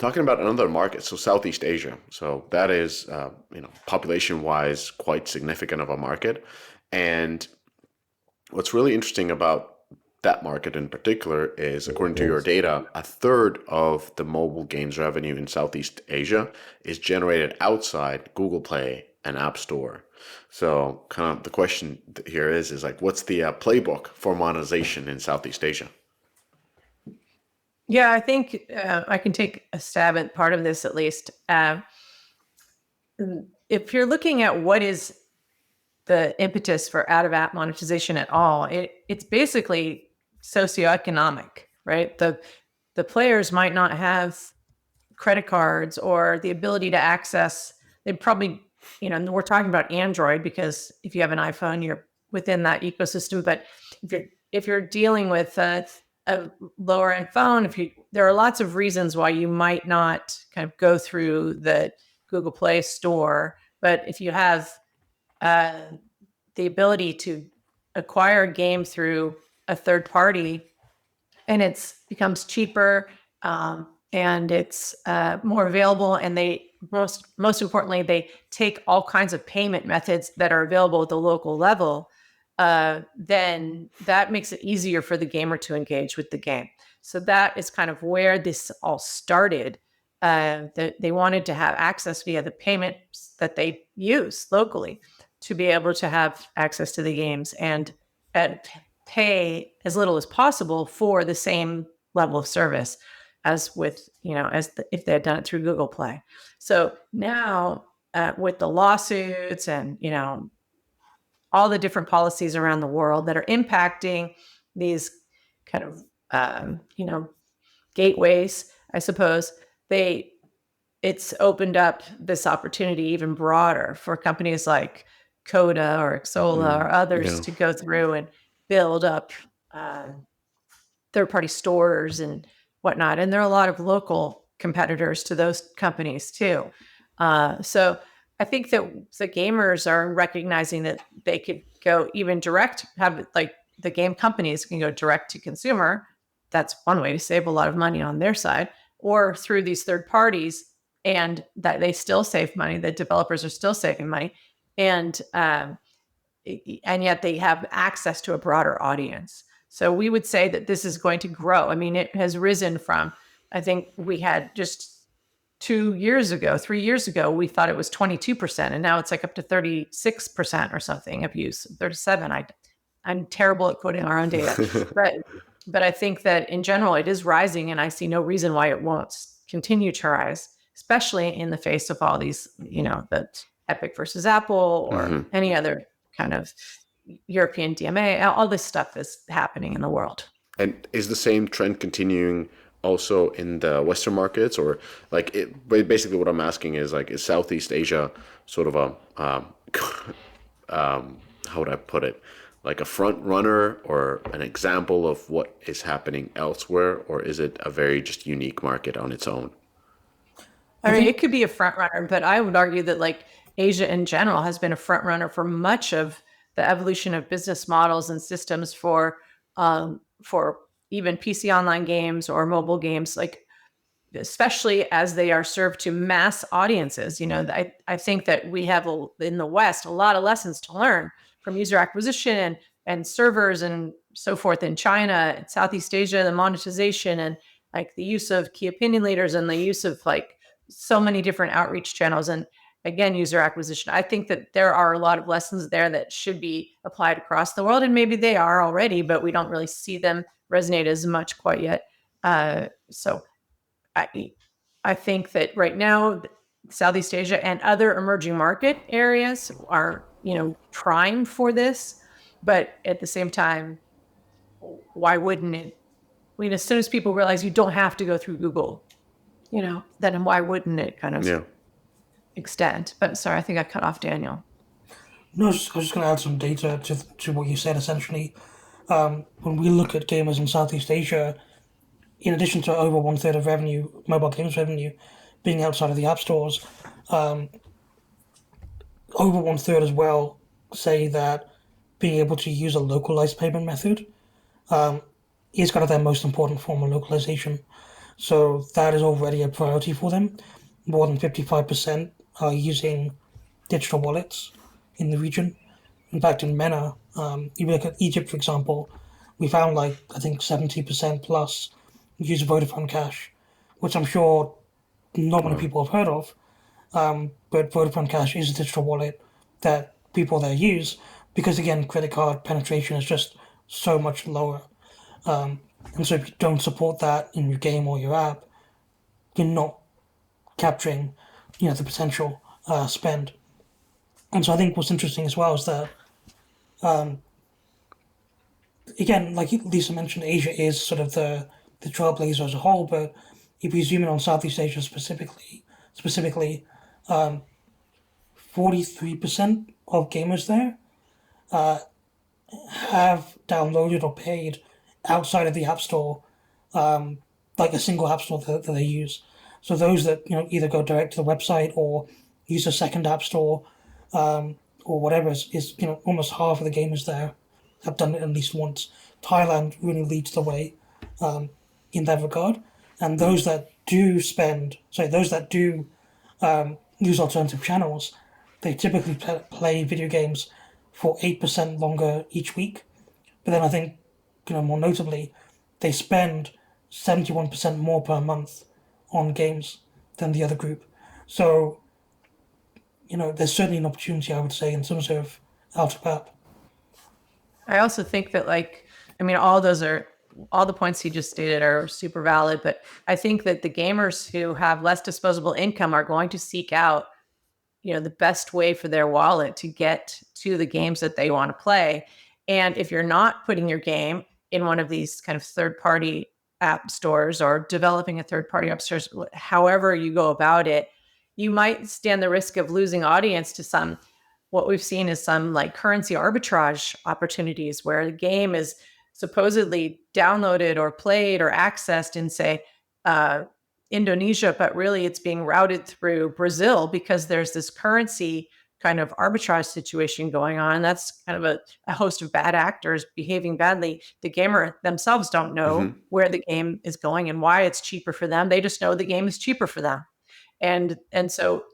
Talking about another market, so Southeast Asia. So that is, population-wise, quite significant of a market. And what's really interesting about that market in particular is, according to your data, a third of the mobile games revenue in Southeast Asia is generated outside Google Play and App Store. So kind of the question here is like, what's the playbook for monetization in Southeast Asia? Yeah, I think I can take a stab at part of this at least. If you're looking at what is the impetus for out-of-app monetization at all, it's basically socioeconomic, right? The players might not have credit cards or the ability to access. They probably, we're talking about Android because if you have an iPhone, you're within that ecosystem. But if you're dealing with a lower end phone, there are lots of reasons why you might not kind of go through the Google Play Store. But if you have the ability to acquire a game through a third party, and it becomes cheaper and it's more available, and they most importantly, they take all kinds of payment methods that are available at the local level, then that makes it easier for the gamer to engage with the game. So that is kind of where this all started. They wanted to have access via the payments that they use locally to be able to have access to the games and pay as little as possible for the same level of service as with, if they had done it through Google Play. So now with the lawsuits and, all the different policies around the world that are impacting these kind of, gateways, I suppose, it's opened up this opportunity even broader for companies like Coda or Xsola or others to go through and build up third-party stores and whatnot. And there are a lot of local competitors to those companies too. So I think that the gamers are recognizing that they could go even direct, have like the game companies can go direct to consumer. That's one way to save a lot of money on their side, or through these third parties, and that they still save money. The developers are still saving money, and yet they have access to a broader audience. So we would say that this is going to grow. I mean, it has risen from, I think we had just 2 years ago, 3 years ago, we thought it was 22%, and now it's like up to 36% or something of use. 37. I'm terrible at quoting our own data, but I think that in general it is rising, and I see no reason why it won't continue to rise, especially in the face of all these, the Epic versus Apple or any other kind of European DMA. All this stuff is happening in the world. And is the same trend continuing also in the Western markets, or like basically what I'm asking is like, is Southeast Asia sort of a how would I put it, like a front runner or an example of what is happening elsewhere, or is it a very just unique market on its own? I mean, it could be a front runner, but I would argue that like Asia in general has been a front runner for much of the evolution of business models and systems for even PC online games or mobile games, like especially as they are served to mass audiences. I think that we have in the West a lot of lessons to learn from user acquisition and servers and so forth in China and Southeast Asia, the monetization and like the use of key opinion leaders and the use of like so many different outreach channels and again, user acquisition. I think that there are a lot of lessons there that should be applied across the world, and maybe they are already, but we don't really see them resonate as much quite yet. So I think that right now, Southeast Asia and other emerging market areas are, primed for this, but at the same time, why wouldn't it? I mean, as soon as people realize you don't have to go through Google, then why wouldn't it kind of extend? But sorry, I think I cut off Daniel. No, I was just going to add some data to what you said, essentially. When we look at gamers in Southeast Asia, in addition to over 1/3 of revenue, mobile games revenue, being outside of the app stores, over 1/3 as well say that being able to use a localized payment method is kind of their most important form of localization. So that is already a priority for them. More than 55% are using digital wallets in the region. In fact, in MENA, if you look at Egypt, for example, we found I think 70% plus use Vodafone Cash, which I'm sure not many people have heard of. But Vodafone Cash is a digital wallet that people there use because, again, credit card penetration is just so much lower. And so if you don't support that in your game or your app, you're not capturing, the potential spend. And so I think what's interesting as well is that, again, like Lisa mentioned, Asia is sort of the trailblazer as a whole, but if we zoom in on Southeast Asia specifically, 43% of gamers there have downloaded or paid outside of the App Store, like a single App Store that they use. So those that either go direct to the website or use a second App Store or whatever is almost half of the gamers there have done it at least once. Thailand really leads the way in that regard, and those that do use alternative channels, they typically play video games for 8% longer each week. But then I think, more notably, they spend 71% more per month on games than the other group. So, there's certainly an opportunity, I would say, in terms of out of app. I also think that all the points he just stated are super valid, but I think that the gamers who have less disposable income are going to seek out, the best way for their wallet to get to the games that they want to play. And if you're not putting your game in one of these kind of third-party app stores or developing a third-party app stores, however you go about it, you might stand the risk of losing audience to what we've seen is some like currency arbitrage opportunities where the game is supposedly downloaded or played or accessed in, say, Indonesia, but really it's being routed through Brazil because there's this currency kind of arbitrage situation going on. That's kind of a host of bad actors behaving badly. The gamer themselves don't know where the game is going and why it's cheaper for them. They just know the game is cheaper for them. And so,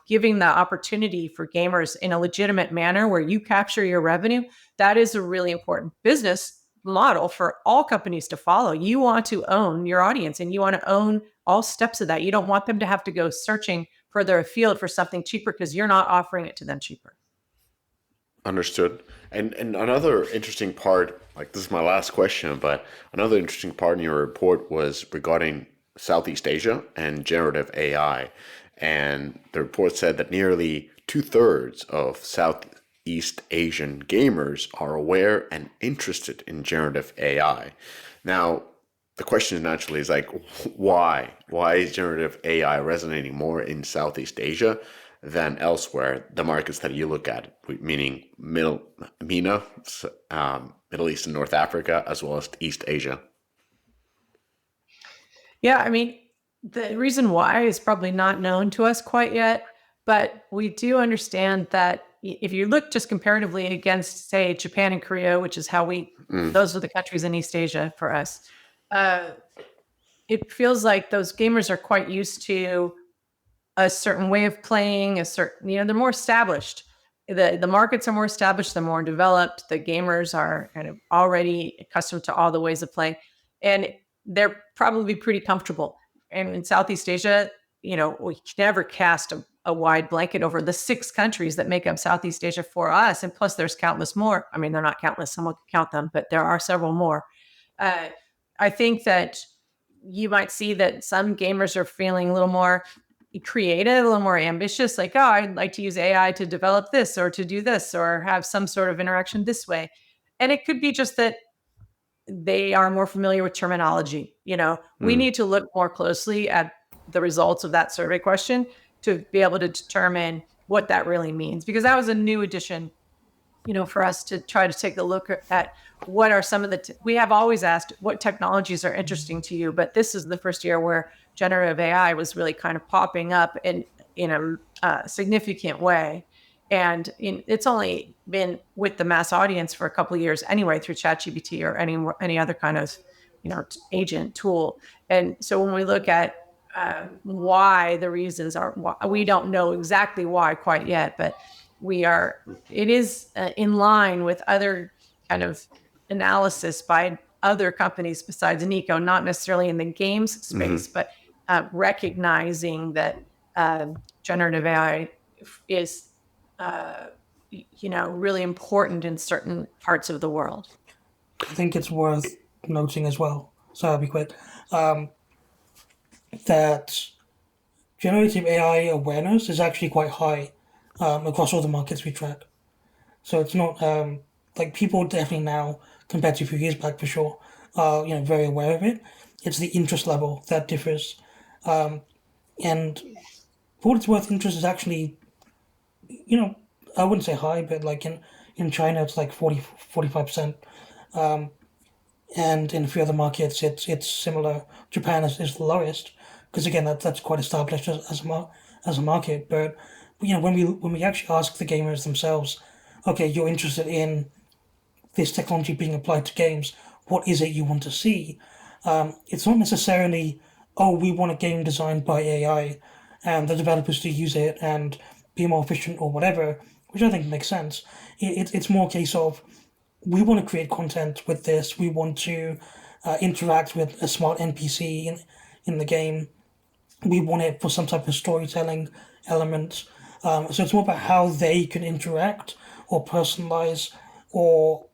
giving the opportunity for gamers in a legitimate manner where you capture your revenue, that is a really important business model for all companies to follow. You want to own your audience and you want to own all steps of that. You don't want them to have to go searching further afield for something cheaper because you're not offering it to them cheaper. Understood. And another interesting part, like this is my last question, but another interesting part in your report was regarding Southeast Asia and generative AI. And the report said that nearly 2/3 of Southeast Asian gamers are aware and interested in generative AI. Now, the question naturally is like, why? Why is generative AI resonating more in Southeast Asia than elsewhere, the markets that you look at, meaning MENA, Middle East and North Africa, as well as East Asia? Yeah, I mean, the reason why is probably not known to us quite yet, but we do understand that if you look just comparatively against, say, Japan and Korea, which is how those are the countries in East Asia for us, uh, it feels like those gamers are quite used to a certain way of playing, a certain, they're more established. The markets are more established, they're more developed. The gamers are kind of already accustomed to all the ways of play, and they're probably pretty comfortable. And in Southeast Asia, we can never cast a wide blanket over the 6 countries that make up Southeast Asia for us. And plus, there's countless more. I mean, they're not countless, someone could count them, but there are several more. I think that you might see that some gamers are feeling a little more creative, a little more ambitious, like, oh, I'd like to use AI to develop this or to do this or have some sort of interaction this way. And it could be just that they are more familiar with terminology. We need to look more closely at the results of that survey question to be able to determine what that really means, because that was a new addition, for us to try to take a look at what are some of we have always asked what technologies are interesting to you, but this is the first year where generative AI was really kind of popping up in a significant way. And it's only been with the mass audience for a couple of years anyway, through ChatGPT or any other kind of agent tool. And so when we look at why the reasons are, we don't know exactly why quite yet, but it is in line with other kind of analysis by other companies besides Niko, not necessarily in the games space, but recognizing that generative AI is really important in certain parts of the world. I think it's worth noting as well, so I'll be quick, that generative AI awareness is actually quite high across all the markets we track. So it's not like people definitely now, compared to a few years back for sure, are very aware of it. It's the interest level that differs. And for what it's worth, interest is actually, I wouldn't say high, but like in China, it's like 45%. And in a few other markets, it's similar. Japan is the lowest, because again, that's quite established as a market. But when we actually ask the gamers themselves, okay, you're interested in this technology being applied to games, what is it you want to see? It's not necessarily, oh, we want a game designed by AI and the developers to use it and be more efficient or whatever, which I think makes sense. It's more a case of, we want to create content with this, we want to interact with a smart NPC in the game, we want it for some type of storytelling element. So it's more about how they can interact or personalize or,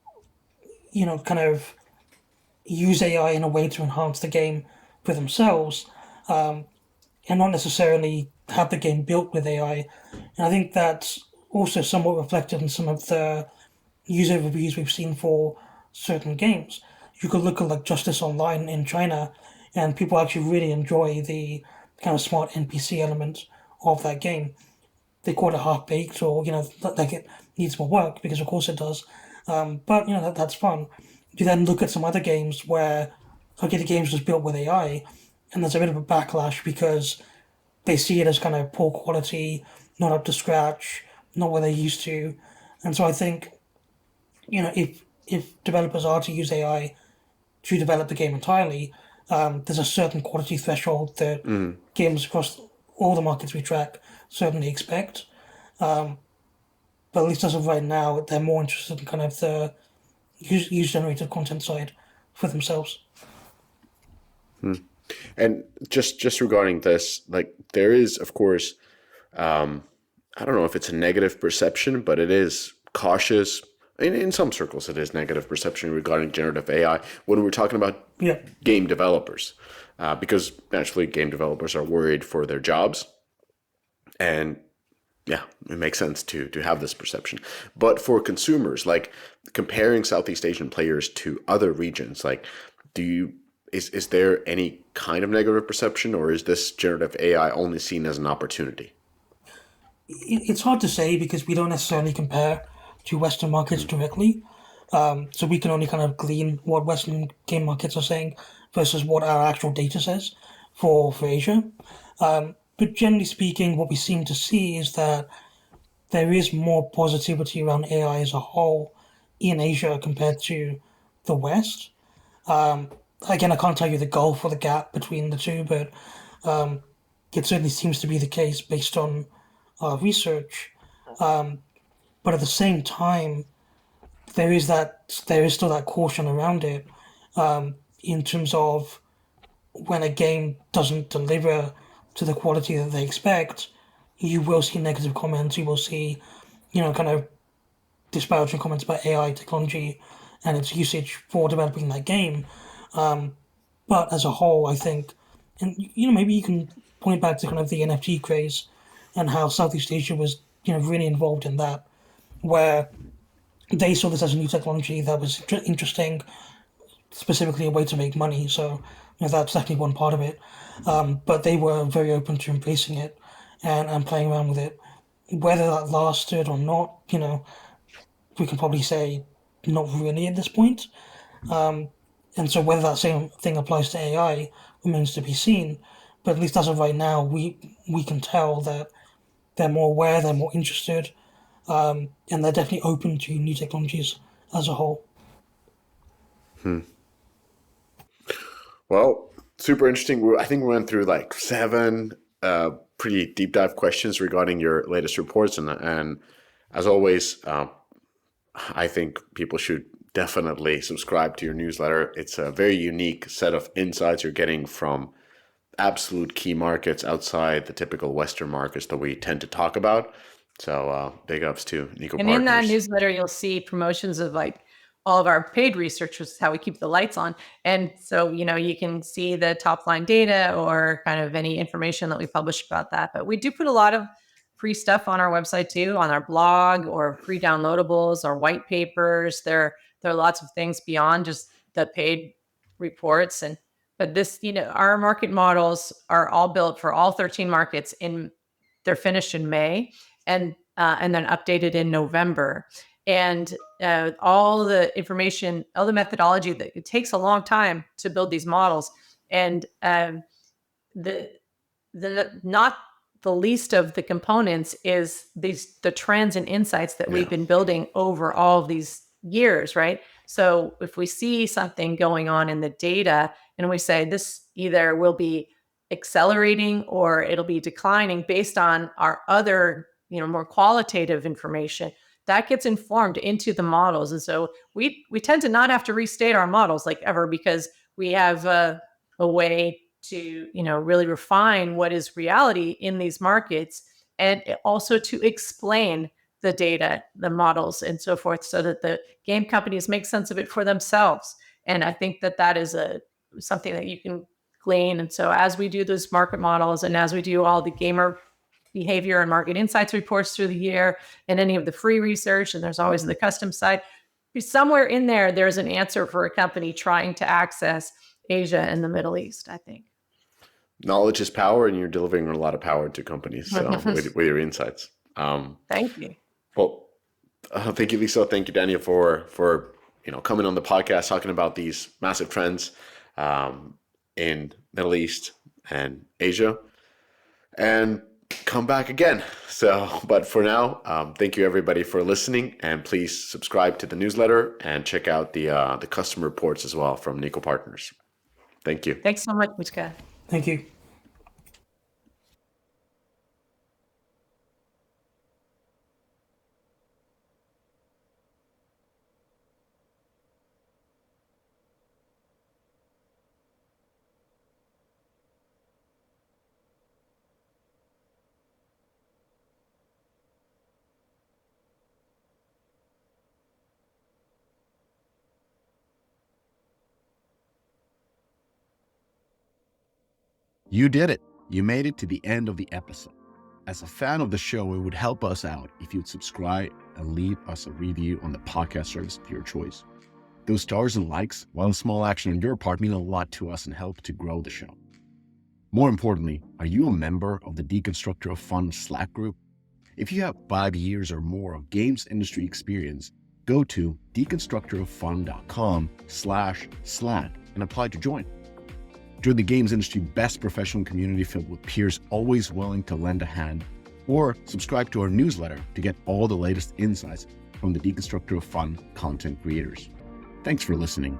kind of use AI in a way to enhance the game for themselves, and not necessarily have the game built with AI. And I think that's also somewhat reflected in some of the user reviews we've seen for certain games. You could look at like Justice Online in China, and people actually really enjoy the kind of smart NPC element of that game. They call it half-baked, or like it needs more work, because of course it does. But that's fun. You then look at some other games where, okay, the game's just built with AI, and there's a bit of a backlash because they see it as kind of poor quality, not up to scratch, not what they're used to. And so I think, if developers are to use AI to develop the game entirely, there's a certain quality threshold that games across all the markets we track certainly expect. But at least as of right now, they're more interested in kind of the user-generated content side for themselves. And just regarding this, like there is, of course, I don't know if it's a negative perception, but it is cautious. In some circles, it is negative perception regarding generative AI when we're talking about Yeah. game developers, because naturally game developers are worried for their jobs, and yeah, it makes sense to have this perception. But for consumers, like comparing Southeast Asian players to other regions, like do you is there any kind of negative perception, or is this generative AI only seen as an opportunity? It's hard to say because we don't necessarily compare to Western markets directly. So we can only kind of glean what Western game markets are saying versus what our actual data says for Asia. But generally speaking, what we seem to see is that there is more positivity around AI as a whole in Asia compared to the West. Again, I can't tell you the gulf or the gap between the two, but it certainly seems to be the case based on research. But at the same time, there is still that caution around it in terms of when a game doesn't deliver to the quality that they expect, you will see negative comments. You will see, kind of disparaging comments about AI technology and its usage for developing that game. But as a whole, I think, and maybe you can point back to kind of the NFT craze and how Southeast Asia was, really involved in that, where they saw this as a new technology that was interesting, specifically a way to make money. So, that's definitely one part of it. But they were very open to embracing it and playing around with it. Whether that lasted or not, we can probably say not really at this point. And so whether that same thing applies to AI remains to be seen. But at least as of right now, we can tell that they're more aware, they're more interested, and they're definitely open to new technologies as a whole. Well, super interesting. I think we went through like seven pretty deep dive questions regarding your latest reports, and as always, I think people should definitely subscribe to your newsletter. It's a very unique set of insights you're getting from absolute key markets outside the typical Western markets that we tend to talk about. So big ups to Niko And in that Partners. newsletter, you'll see promotions of like all of our paid research, which is how we keep the lights on. And so, you can see the top line data or kind of any information that we publish about that. But we do put a lot of free stuff on our website too, on our blog, or free downloadables or white papers. There are lots of things beyond just the paid reports. But this, our market models are all built for all 13 markets they're finished in May and then updated in November. And all the information, all the methodology, that it takes a long time to build these models. And the not the least of the components is the trends and insights that we've been building over all of these years, right? So if we see something going on in the data and we say this either will be accelerating or it'll be declining based on our other, more qualitative information, that gets informed into the models. And so we tend to not have to restate our models like ever, because we have a way to, really refine what is reality in these markets, and also to explain the data, the models, and so forth, so that the game companies make sense of it for themselves. And I think that is something that you can glean. And so as we do those market models, and as we do all the gamer behavior and market insights reports through the year, and any of the free research, and there's always the custom side, somewhere in there's an answer for a company trying to access Asia and the Middle East, I think. Knowledge is power, and you're delivering a lot of power to companies with your insights. Thank you. Well, thank you, Lisa. Thank you, Daniel, for coming on the podcast, talking about these massive trends in Middle East and Asia, and come back again. So, but for now, thank you everybody for listening, and please subscribe to the newsletter and check out the customer reports as well from Niko Partners. Thank you. Thanks so much, Mishka. Thank you. You did it. You made it to the end of the episode. As a fan of the show, it would help us out if you'd subscribe and leave us a review on the podcast service of your choice. Those stars and likes, while a small action on your part, mean a lot to us and help to grow the show. More importantly, are you a member of the Deconstructor of Fun Slack group? If you have 5 years or more of games industry experience, go to deconstructoroffun.com/Slack and apply to join. Join the games industry best professional community filled with peers always willing to lend a hand, or subscribe to our newsletter to get all the latest insights from the Deconstructor of Fun content creators. Thanks for listening.